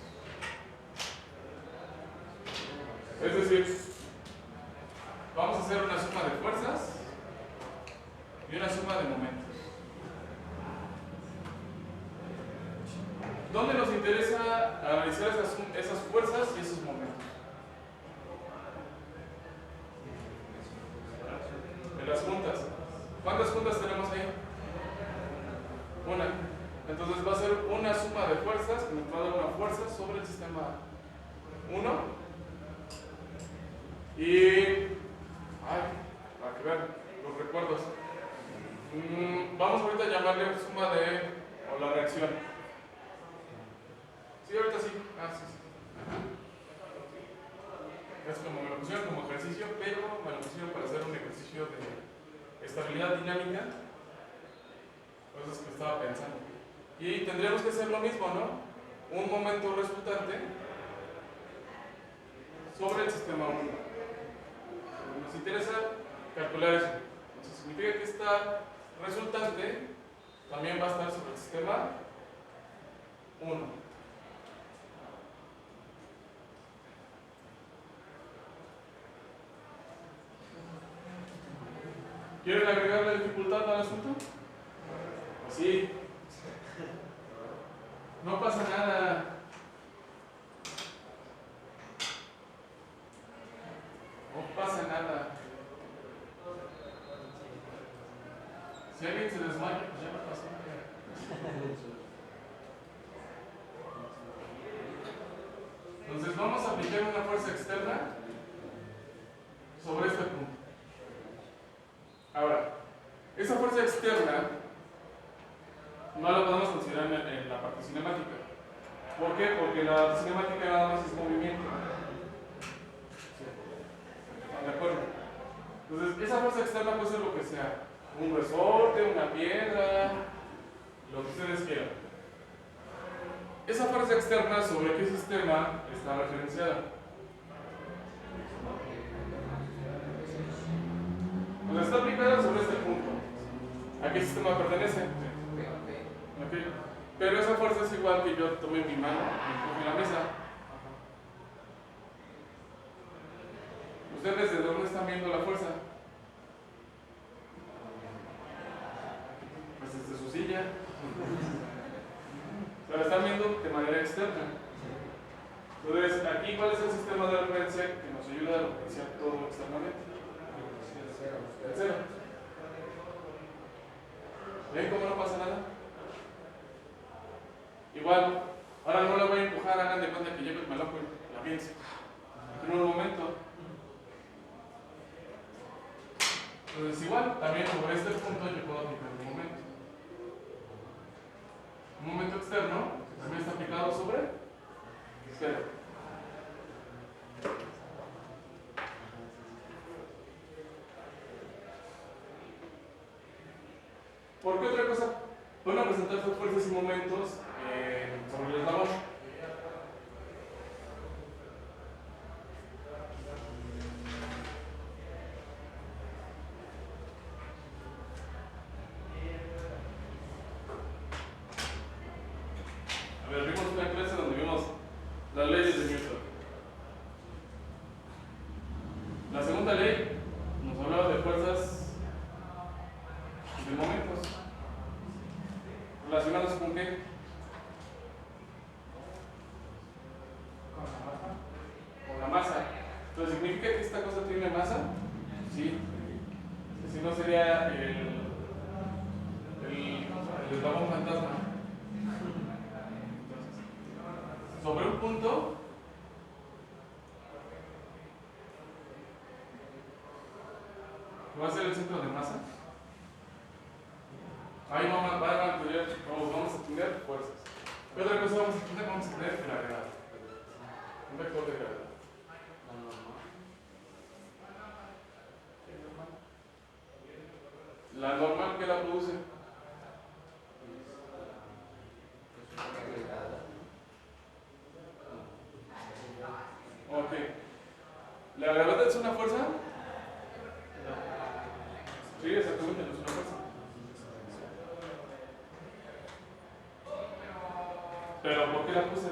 Es decir, vamos a hacer una suma de fuerzas y una suma de momentos. ¿Dónde nos interesa analizar esas fuerzas y esos momentos? En las juntas. ¿Cuántas juntas tenemos ahí? Una. Entonces va a ser una suma de fuerzas que nos va a dar una fuerza sobre el sistema 1. Y para que vean los recuerdos. Vamos ahorita a llamarle suma o la reacción. Sí, ahorita sí. Sí. Es como me lo pusieron como ejercicio, pero me lo pusieron para hacer un ejercicio de estabilidad dinámica. Cosas que estaba pensando. Y tendríamos que hacer lo mismo, ¿no? Un momento resultante sobre el sistema 1. Nos interesa calcular eso. Entonces significa que esta resultante también va a estar sobre el sistema 1. ¿Quieren agregar la dificultad al asunto? Sí. No pasa nada. No pasa nada. Si alguien se desmaya, pues ya no pasó nada. vamos a aplicar una fuerza externa sobre este punto. Ahora, esa fuerza externa no la podemos considerar en la parte cinemática. ¿Por qué? Porque la cinemática nada más es movimiento. ¿De acuerdo? Entonces, esa fuerza externa puede ser lo que sea. Un resorte, una piedra, lo que ustedes quieran. Esa fuerza externa, ¿sobre qué sistema está referenciada? Pues está aplicada sobre este punto. ¿A qué sistema pertenece? Okay. Pero esa fuerza es igual que yo tome mi mano y empuje la mesa. ¿Ustedes desde dónde están viendo la fuerza? Pues desde su silla. Pero la están viendo de manera externa. Entonces, aquí, ¿cuál es el sistema de referencia que nos ayuda a referenciar todo externamente? El cero. ¿Ven cómo no pasa nada? Igual, ahora no la voy a empujar, hagan de cuenta que llevo el melón y la pienso. En un momento. Entonces, igual, también sobre este punto yo puedo aplicar un momento. Un momento externo también está aplicado sobre cero. ¿Por qué otra cosa? Van a presentar sus fuerzas y momentos sobre el eslabón. A ver, vimos una clase donde vimos las leyes de Newton. La segunda ley nos hablaba de fuerzas y de momentos. ¿Relacionados con qué? Con la masa. Entonces, ¿significa que esta cosa tiene masa? Sí. Si no sería el eslabón fantasma. Entonces, sobre un punto ¿va a ser el centro de masa? Ahí vamos a tener fuerzas. ¿Qué otra cosa vamos a tener? Vamos a tener gravedad. Un vector de gravedad. La normal, ¿qué la produce? Ok. ¿La gravedad es una fuerza? Sí, exactamente, no es una fuerza. Pero ¿por qué la puse?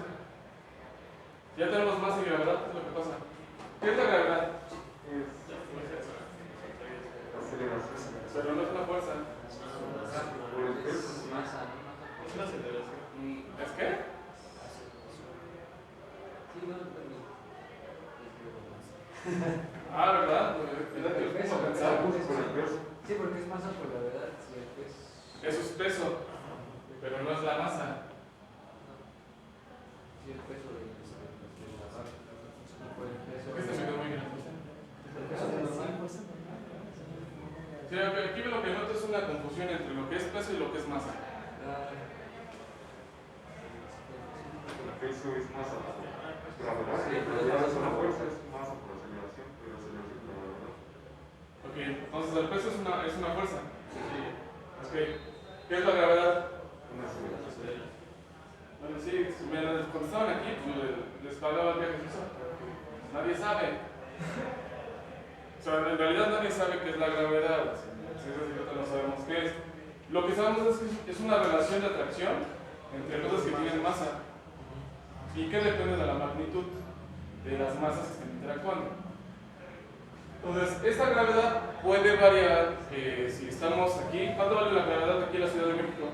Ya tenemos masa y gravedad, ¿qué es lo que pasa? ¿Qué es la gravedad? Pero no es una fuerza. Es una aceleración. ¿Es qué? Ah, ¿verdad? Sí, porque es masa por gravedad. Sí, el peso. Eso es peso, pero no es la masa. Sí, el peso de la barra. ¿Por qué se me quedó muy grande? Sí, aquí lo que noto es una confusión entre lo que es peso y lo que es masa. El peso es masa por gravedad. La gravedad es una fuerza, es masa por aceleración, pero aceleración por gravedad. Ok, entonces el peso es una fuerza. Sí. Okay. ¿Qué es la gravedad? Una aceleración. Bueno, sí, cuando estaban aquí, pues les pagaba el viaje eso. Nadie sabe. O sea, en realidad nadie sabe qué es la gravedad. Si no sabemos qué es. Lo que sabemos es que es una relación de atracción entre cosas que tienen masa. ¿Y qué depende de la magnitud de las masas que están interactuando? Entonces, esta gravedad puede variar si estamos aquí. ¿Cuánto vale la gravedad aquí en la Ciudad de México?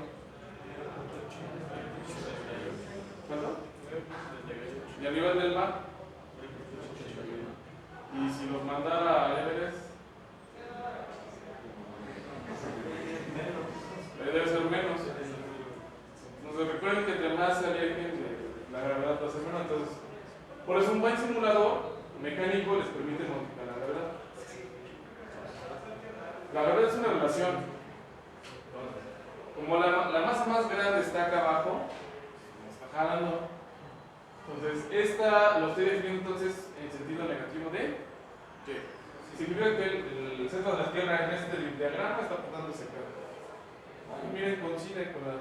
¿Cuánto? ¿Y a nivel del mar? Y si nos mandara a Everest, debe ser menos. Entonces recuerden que entre más se alejen, la gravedad va a ser menos. Entonces, Por eso un buen simulador mecánico les permite modificar la gravedad. La gravedad es una relación. Como la masa más grande está acá abajo, está jalando. Entonces, esta lo estoy definiendo entonces en sentido negativo de que significa que el centro de la Tierra en este diagrama está portándose acá. Ay, miren, coincide con la.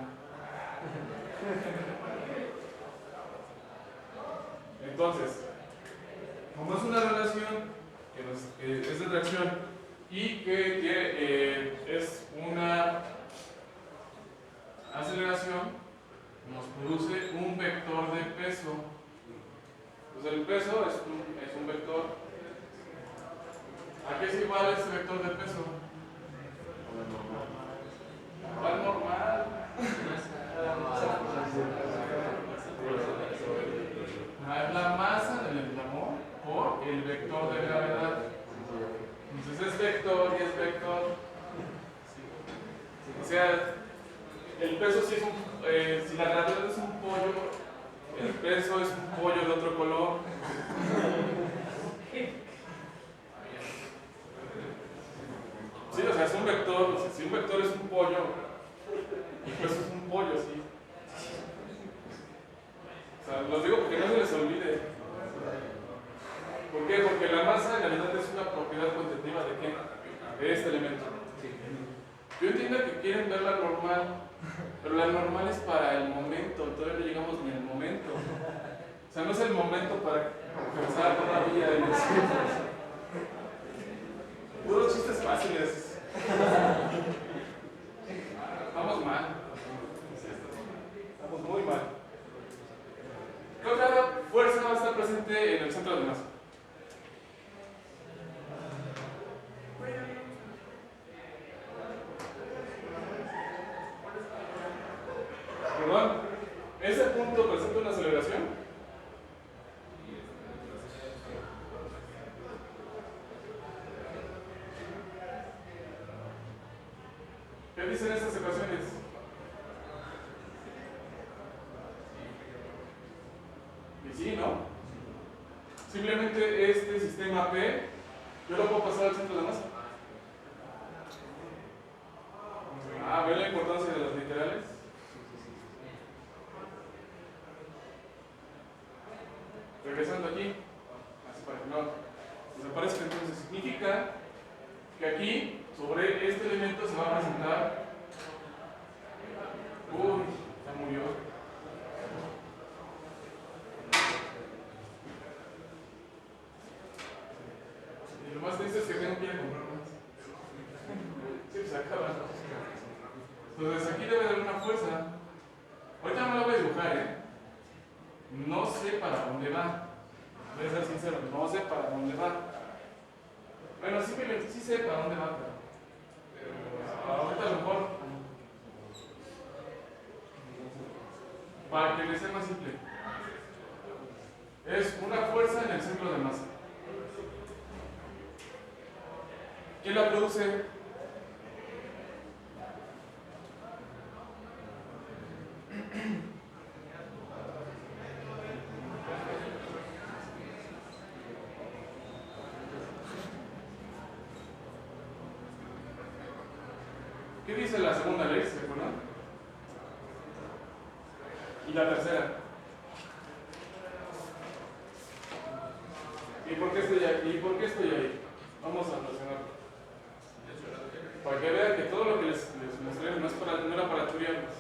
Entonces, como es una relación que es de tracción y que es una aceleración, nos produce un vector de peso. Pues el peso es un vector. ¿A qué es igual ese vector de peso? Al normal. Es la masa del eslabón por el vector de gravedad. Entonces es vector y es vector. O sea, el peso sí es si la gravedad es un pollo, el peso es un pollo de otro color. Sí, o sea, es un vector. O sea, si un vector es un pollo, el peso es un pollo, sí. O sea, los digo porque no se les olvide. ¿Por qué? Porque la masa en realidad es una propiedad cuantitativa de qué? De este elemento. Yo entiendo que quieren ver la normal, pero la normal es para el momento, todavía no llegamos ni al momento. O sea, no es el momento para pensar todavía en eso. Puros chistes fáciles. Vamos mal. Estamos muy mal. ¿Qué otra fuerza va a estar presente en el centro de masa? Perdón, ¿ese punto presenta una aceleración? ¿Qué dicen estas ecuaciones? Y sí, ¿no? Simplemente este sistema P, yo lo puedo pasar al centro de masa. ¿Ven la importancia de los literales? Regresando aquí, así para que no desaparezca, entonces significa que aquí, sobre este elemento se va a presentar. Uy, ya murió. Y lo más triste es que tengo que ir a comprar más. Sí, pues acaba. Entonces aquí debe haber una fuerza. Ahorita no la voy a dibujar, ¿eh? No sé para dónde va. Voy a ser sincero, no sé para dónde va. Bueno, sí sé para dónde va, pero ahorita a lo mejor, para que me sea más simple, es una fuerza en el centro de masa. ¿Quién la produce? ¿Qué dice la segunda ley? ¿Se acuerdan? Y la tercera. ¿Y por qué estoy aquí? ¿Y por qué estoy ahí? Vamos a relacionarlo. Para que vean que todo lo que les mostré no era para estudiarlos.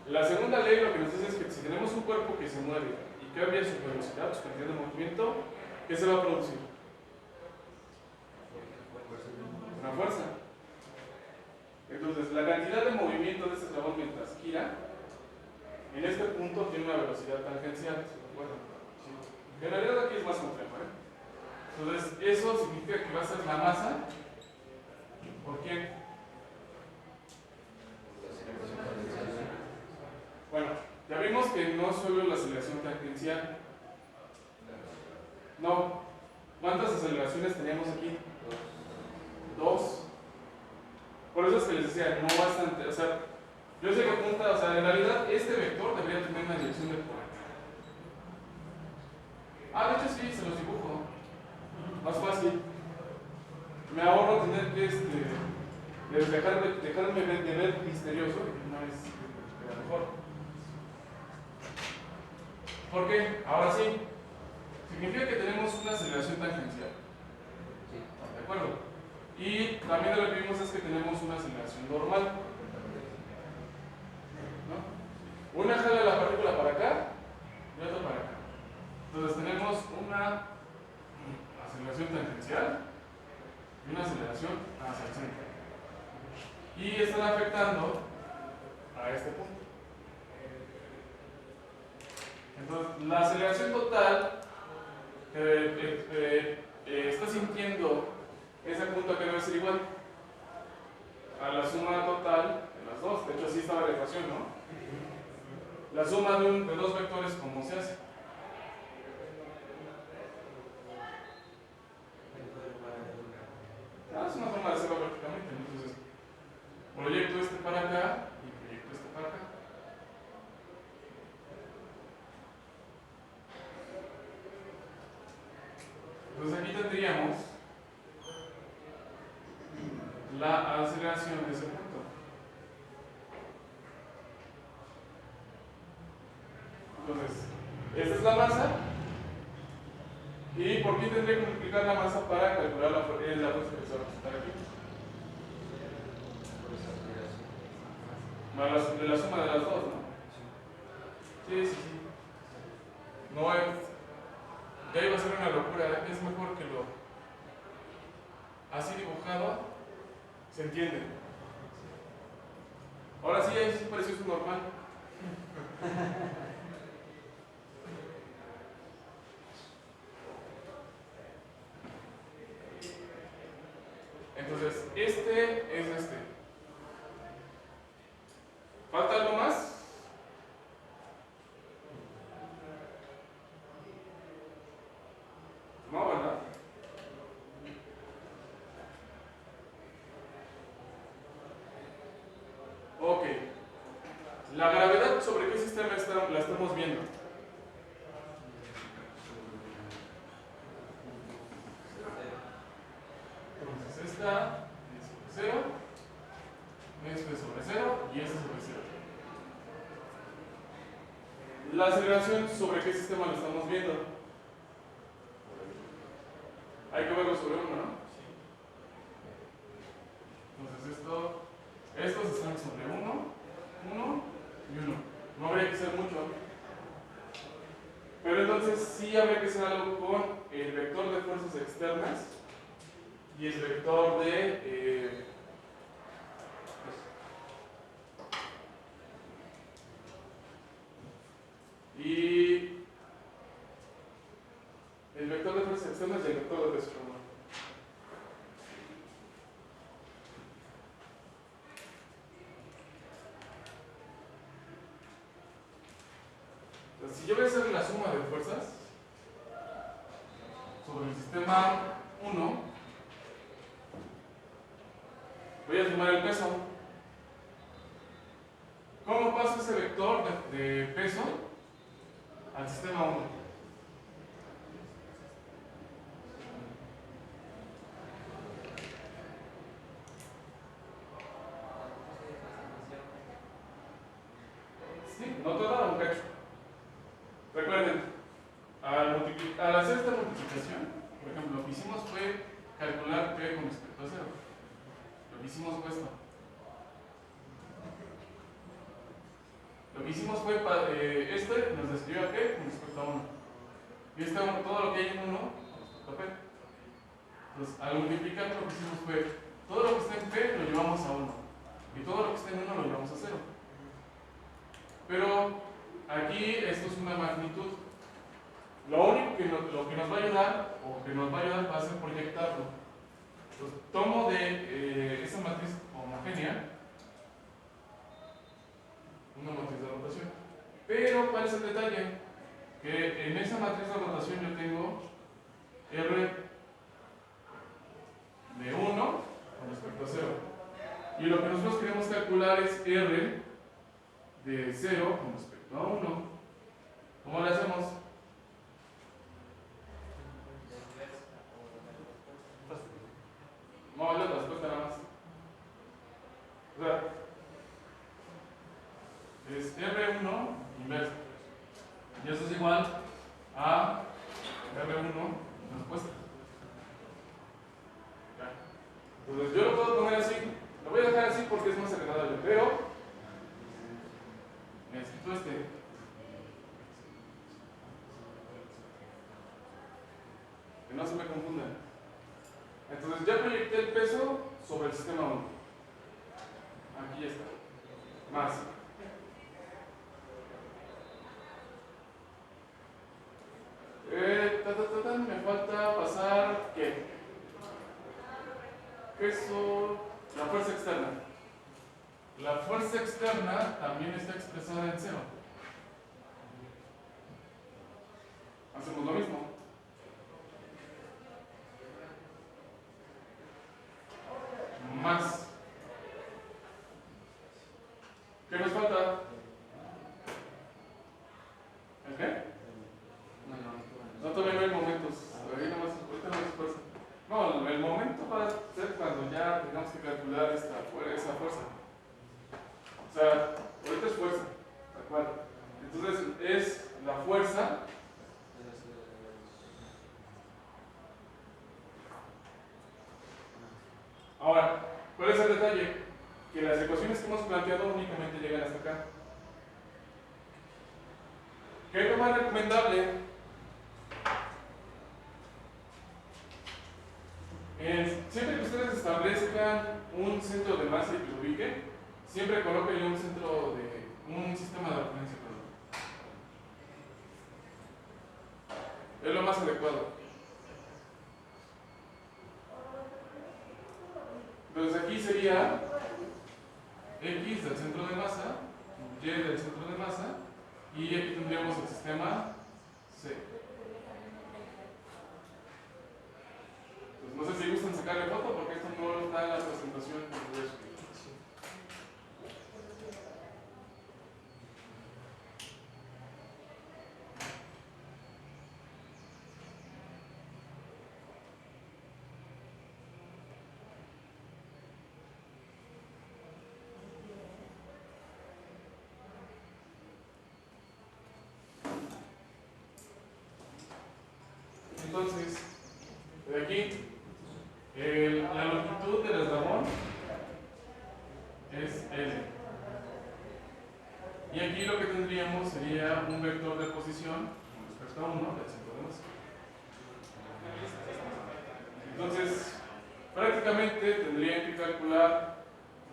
La segunda ley lo que nos dice es que si tenemos un cuerpo que se mueve y cambia su velocidad, su cantidad de movimiento, ¿qué se va a producir? Una fuerza. Entonces, la cantidad de movimiento de este eslabón mientras gira, en este punto tiene una velocidad tangencial. Bueno, sí. En realidad aquí es más complejo, ¿eh? Entonces, eso significa que va a ser la masa. ¿Por quién? Bueno, ya vimos que no solo la aceleración tangencial. No. ¿Cuántas aceleraciones teníamos aquí? Dos. Por eso es que les decía, no bastante. O sea, Yo sé que apunta, o sea, en realidad este vector debería tener una dirección de por acá. Ah, de hecho sí, se los dibujo. Más fácil. Me ahorro tener que dejarme de ver misterioso, y no es queda mejor. ¿Por qué? Ahora sí. Significa que tenemos una aceleración tangencial. ¿De acuerdo? Y también lo que vimos es que tenemos una aceleración normal. ¿No? Una jala la partícula para acá y otra para acá. Entonces tenemos una aceleración tangencial y una aceleración hacia el centro. Y están afectando a este punto. Entonces, la aceleración total está sintiendo ese punto que debe ser igual a la suma total de las dos. De hecho, así está la ecuación, ¿no? La suma de dos vectores, ¿cómo se hace? Es una forma de hacerlo prácticamente. Entonces, proyecto este para acá y proyecto este para acá. Entonces aquí tendríamos la aceleración de ese punto. Entonces, esta es la masa. ¿Y por qué tendría que multiplicar la masa para calcular la fuerza que se va a representar aquí? De la suma de las dos, ¿no? Sí, sí, sí. No es. Ya iba a ser una locura, es mejor que lo así dibujado se entiende. Ahora sí, ahí sí pareció su normal. Entonces, este es este. ¿Falta algo más? No, ¿verdad? Ok. La gravedad, ¿sobre qué sistema la estamos viendo? Entonces esta es sobre 0, esto es sobre 0 y esto es sobre 0. La aceleración, ¿sobre qué sistema lo estamos viendo? Hay que verlo sobre 1, ¿no? Entonces estos están sobre 1, 1 y 1. No habría que ser mucho. Pero entonces sí habría que hacer algo con el vector de fuerzas externas y el vector de y el vector de fuerzas externas y el vector de peso. Entonces, si yo voy a hacer la suma de fuerzas sobre el sistema 1, voy a sumar el peso. ¿Cómo pasa ese vector de peso al sistema 1? Sí, no toda un cacho. Recuerden, al hacer esta multiplicación, por ejemplo, lo que hicimos fue calcular P con respecto a 0. Lo que hicimos fue esto. Lo que hicimos fue, nos describió a P con respecto a 1. Y todo lo que hay en 1 con respecto a P. Entonces, al multiplicar lo que hicimos fue, todo lo que está en P lo llevamos a 1. Y todo lo que está en 1 lo llevamos a 0. Pero aquí esto es una magnitud. Lo único que nos va a ayudar, va a ser proyectarlo. Entonces, tomo de esa matriz homogénea una matriz de rotación. Pero, ¿cuál es el detalle? Que en esa matriz de rotación yo tengo R de 1 con respecto a 0. Y lo que nosotros queremos calcular es R de 0 con respecto a 1. ¿Cómo le hacemos? Vamos a ver la respuesta nada más. O sea, es R1 inverso. Y eso es igual a R1 respuesta. Ya. Entonces yo lo puedo poner así. Lo voy a dejar así porque es más agradable, pero necesito que no se me confundan. Entonces ya proyecté el peso sobre el sistema 1. Aquí ya está. Más. Me falta pasar ¿qué? Peso, la fuerza externa. La fuerza externa también está expresada en 0. Hacemos lo mismo. Más. ¿Qué nos falta? ¿El qué? No, todavía no hay momentos. Ahorita no es fuerza. No, el momento va a ser cuando ya tengamos que calcular esa fuerza. O sea, ahorita es fuerza, ¿de acuerdo? Entonces es la fuerza. Ahora, ¿cuál es el detalle? Que las ecuaciones que hemos planteado únicamente llegan hasta acá. ¿Qué es lo más recomendable? Siempre que ustedes establezcan un centro de masa y que lo ubiquen, siempre coloquen un sistema de referencia. Es lo más adecuado. Entonces aquí sería X del centro de masa, Y del centro de masa, y aquí tendríamos el sistema C. Pues no sé si gustan sacarle foto porque esto no está en la presentación. Entonces, de aquí, la longitud del eslabón es L. Y aquí lo que tendríamos sería un vector de posición con respecto a 1 del centro de masa. Entonces, prácticamente tendrían que calcular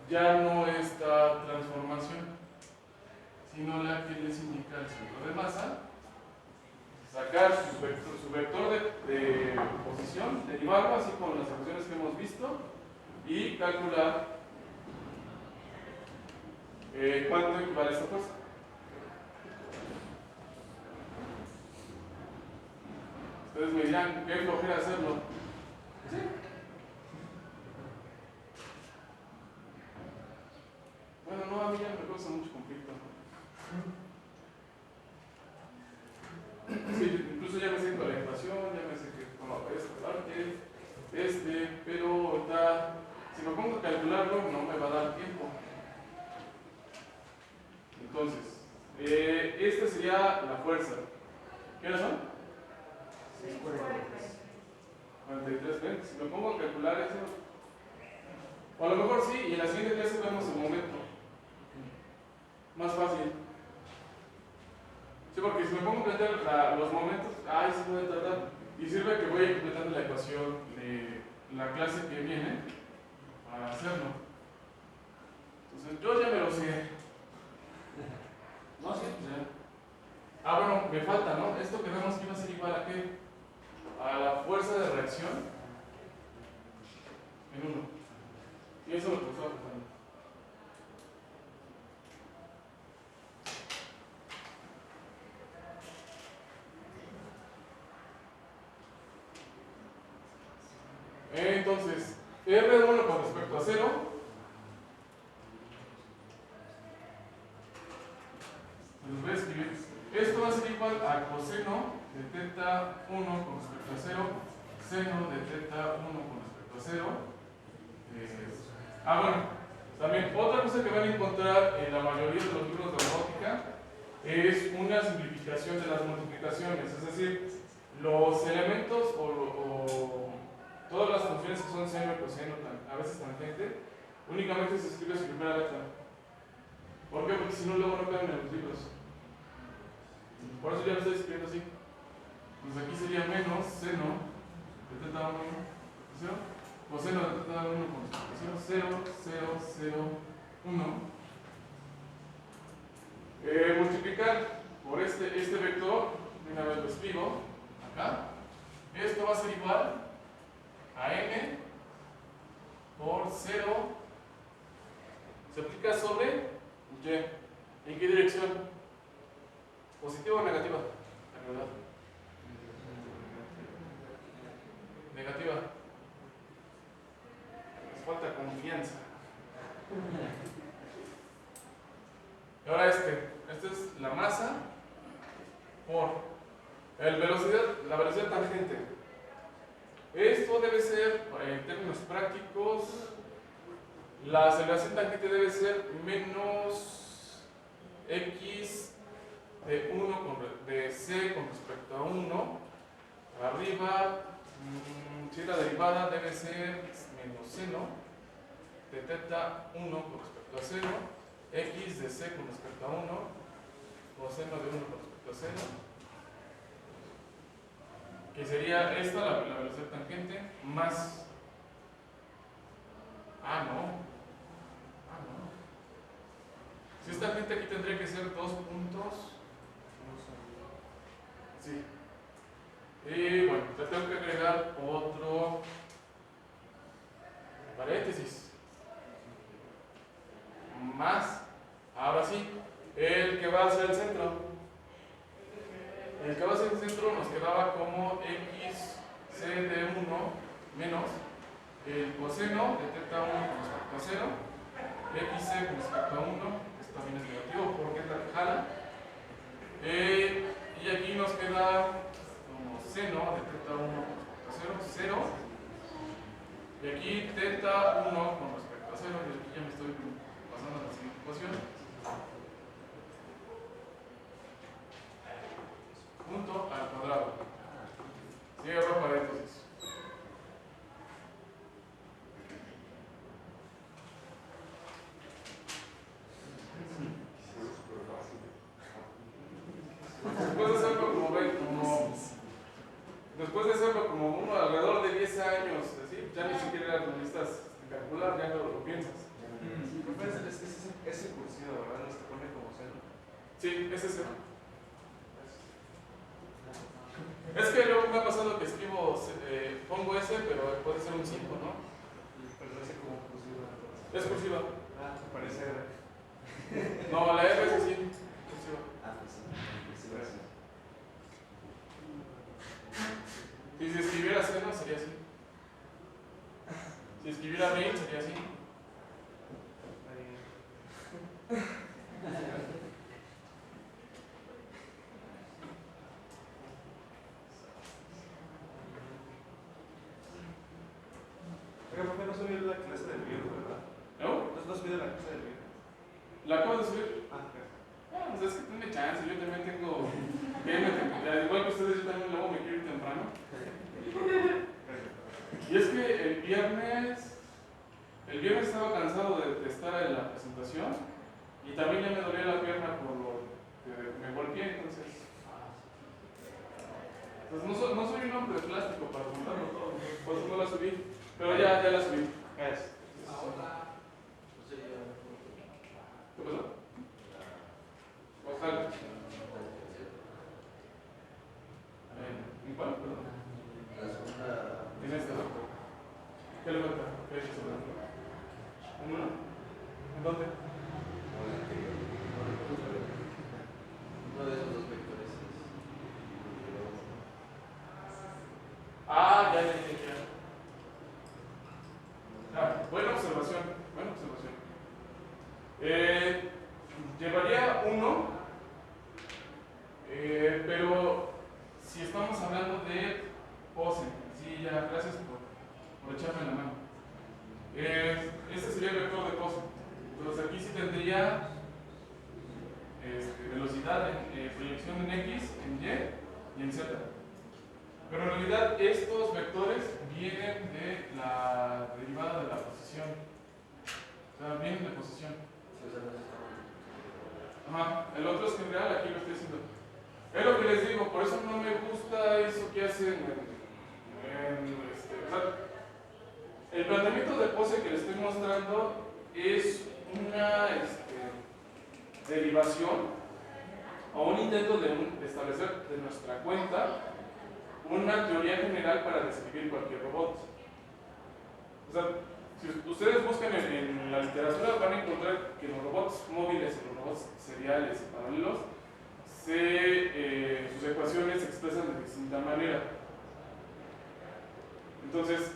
ya no esta transformación, sino la que les indica el centro de masa, sacar su vector de posición, derivarlo así con las ecuaciones que hemos visto y calcular cuánto equivale esta fuerza. Ustedes me dirán, ¿qué flojera hacerlo? ¿Sí? Bueno, no, a mí ya me causa mucho conflicto. Sí, incluso ya me sé con la ecuación, ya me sé que cómo va esta parte, pero ahorita, si me pongo a calcularlo, no me va a dar tiempo. Entonces, esta sería la fuerza. ¿Qué hora son? 43, ¿ven? Si me pongo a calcular eso, o a lo mejor sí, y en la siguiente clase vemos el momento. Más fácil. Sí, porque si me pongo a plantear los momentos, ay, sí voy a tardar. Y sirve que voy completando la ecuación de la clase que viene para hacerlo. Entonces, yo ya me lo sé. No, sí, pues ya. Ah, bueno, me falta, ¿no? Esto que vemos que iba a ser igual a qué? A la fuerza de reacción en 1. Y eso lo que estaba pensando. Entonces, R1 con respecto a 0 Los voy a escribir. Esto va a ser igual a coseno de teta 1 con respecto a 0, seno de teta 1 con respecto a 0. Bueno, también otra cosa que van a encontrar en la mayoría de los libros de robótica es una simplificación de las multiplicaciones, es decir, los elementos o todas las funciones que son seno y coseno, a veces tangente, únicamente se escribe su primera letra. ¿Por qué? Porque si no, luego no caben en los libros. Por eso ya lo estoy escribiendo así. Pues aquí sería menos seno de teta 1 coseno de teta 1 con respecto a 0, 0, 0, 1. Multiplicar por este vector, de una vez lo escribo acá. Esto va a ser igual a n por 0. Se aplica sobre y. ¿En qué dirección? ¿Positiva o negativa? La verdad. Negativa. Les falta confianza. Y ahora esta es la masa por la velocidad tangente. Esto debe ser, en términos prácticos, la aceleración tangente debe ser menos x de c con respecto a 1. Arriba, si la derivada debe ser menos seno de teta 1 con respecto a 0. X de c con respecto a 1, coseno de 1 con respecto a 0, que sería esta la velocidad tangente, más. No. Si es tangente, aquí tendría que ser 2 puntos. Sí. Y bueno, te tengo que agregar otro paréntesis. Más, ahora sí, el que va hacia el centro. El que va hacia el centro nos quedaba como x c de 1 menos el coseno de teta 1 con respecto a 0, x c con respecto a 1, esto también es negativo porque es la que jala. Y aquí nos queda como seno de teta 1 con respecto a 0, 0. Y aquí teta 1 con respecto a 0, y aquí ya me estoy pasando a la siguiente ecuación. Punto al cuadrado. Cierro paréntesis. Después de hacerlo como uno alrededor de 10 años, así, ya ni siquiera lo necesitas calcular, ya lo piensas. Ese cursivo, ¿verdad? Nos te pone como seno. Sí, es ese. Es que luego me ha pasado que escribo, pongo ese, pero puede ser un 5, ¿no? Pero ese como cursiva. Es cursiva. Me parece. No, la R es así, cursiva. Pues sí. Si se escribiera seno sería así. Si escribiera main sería así. Pero ¿por qué no subió la clase del viernes, verdad? ¿No? ¿No subió la clase del viernes? ¿La acabo de subir? Pues es que tiene chance, yo también tengo. Igual que ustedes, yo también luego me quiero ir temprano. Y es que el viernes estaba cansado de estar en la presentación y también ya me dolía la pierna por lo que me golpeé, entonces. Pues no soy un hombre de plástico para contarlo todo, por eso no la subí, pero ya la subí. ¿Qué pasó? Ojalá. ¿En cuál? Perdón. En esta. ¿Qué le falta? ¿Qué es eso? ¿En uno? ¿En dónde? Uno de esos dos vectores es. Ya. Buena observación. Llevaría 1 si estamos hablando de pose, sí, ya, gracias por echarme la mano. Este sería el vector de pose. Entonces aquí sí tendría velocidad en proyección en X, en Y y en Z. Pero en realidad estos vectores vienen de la derivada de la posición. O sea, vienen de posición. Ajá, el otro es que en real aquí lo estoy haciendo. Es lo que les digo, por eso no me gusta eso que hacen o sea, el planteamiento de pose que les estoy mostrando es una derivación o un intento de establecer de nuestra cuenta una teoría general para describir cualquier robot. O sea, si ustedes buscan en la literatura van a encontrar que los robots móviles y los robots seriales y paralelos sus ecuaciones se expresan de distinta manera. Entonces,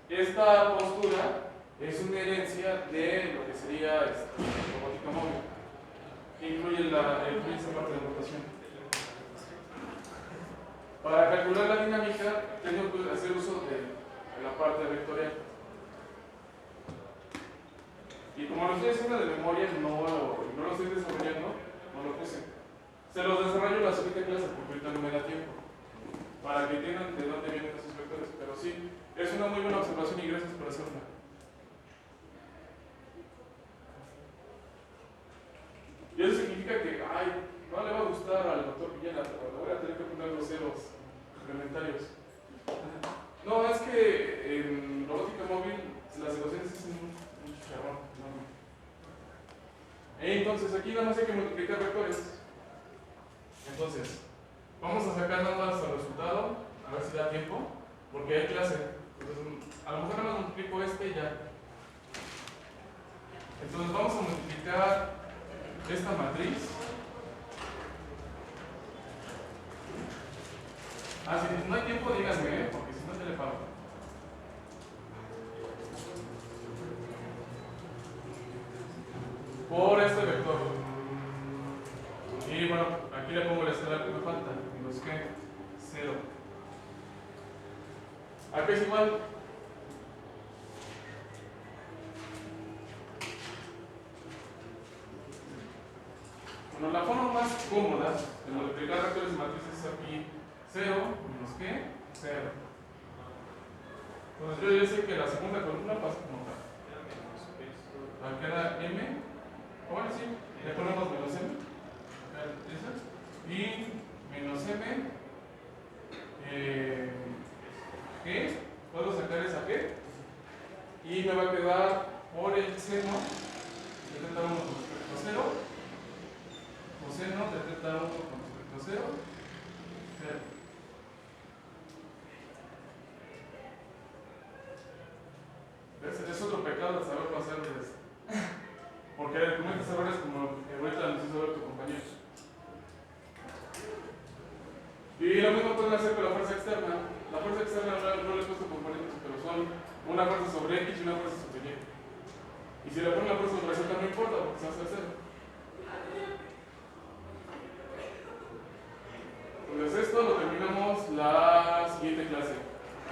esta postura es una herencia de lo que sería robótica móvil, que incluye esa parte de rotación. Para calcular la dinámica, tengo que hacer uso de la parte vectorial. Y como lo estoy haciendo de memoria, no lo estoy desarrollando, no lo puse. Se los desarrollo en la siguiente clase porque ahorita no me da tiempo. Para que entiendan de dónde vienen esos vectores. Pero sí, es una muy buena observación y gracias por hacerla. Y eso significa que, no le va a gustar al doctor Villena, pero le voy a tener que poner los ceros complementarios. No, es que en robótica móvil las ecuaciones hacen un chicharrón. Entonces aquí nada más hay que multiplicar vectores. Entonces, vamos a sacar nada más el resultado, a ver si da tiempo, porque hay clase. Entonces, a lo mejor nada más multiplico y ya. Entonces vamos a multiplicar esta matriz. Si no hay tiempo, díganme, porque si no te le pago. Por este vector. Y bueno, aquí le pongo la escala que me falta. Menos que 0. Acá es igual. Bueno, la forma más cómoda de multiplicar vectores y matrices es aquí 0 menos que 0. Entonces yo ya sé que la segunda columna pasa como tal. Acá queda m. Bueno, sí, le ponemos menos m. Y menos m. G. Puedo sacar esa g. Y me va a quedar por el seno de θ1 con respecto a 0. Coseno de θ1 con respecto a 0. 0. Es otro pecado saber pasar de esto. Porque cometes errores como que ahorita nos hizo ver tu compañero. Y lo mismo pueden hacer con la fuerza externa. La fuerza externa no le he puesto componentes, pero son una fuerza sobre X y una fuerza sobre Y. Y si le ponen la fuerza sobre Z no importa, porque se hace cero. Entonces esto lo terminamos la siguiente clase.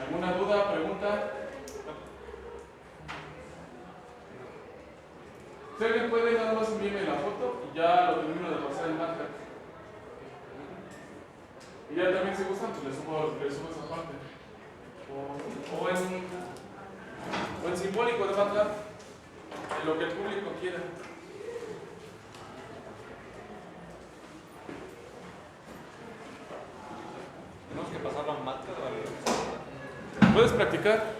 ¿Alguna duda, pregunta? Si alguien puede, nada más envíeme la foto y ya lo termino de pasar en MATLAB. Y ya también si gustan, pues le subo esa parte. O en simbólico de MATLAB, en lo que el público quiera. ¿Tenemos que pasarlo a MATLAB? ¿Puedes practicar?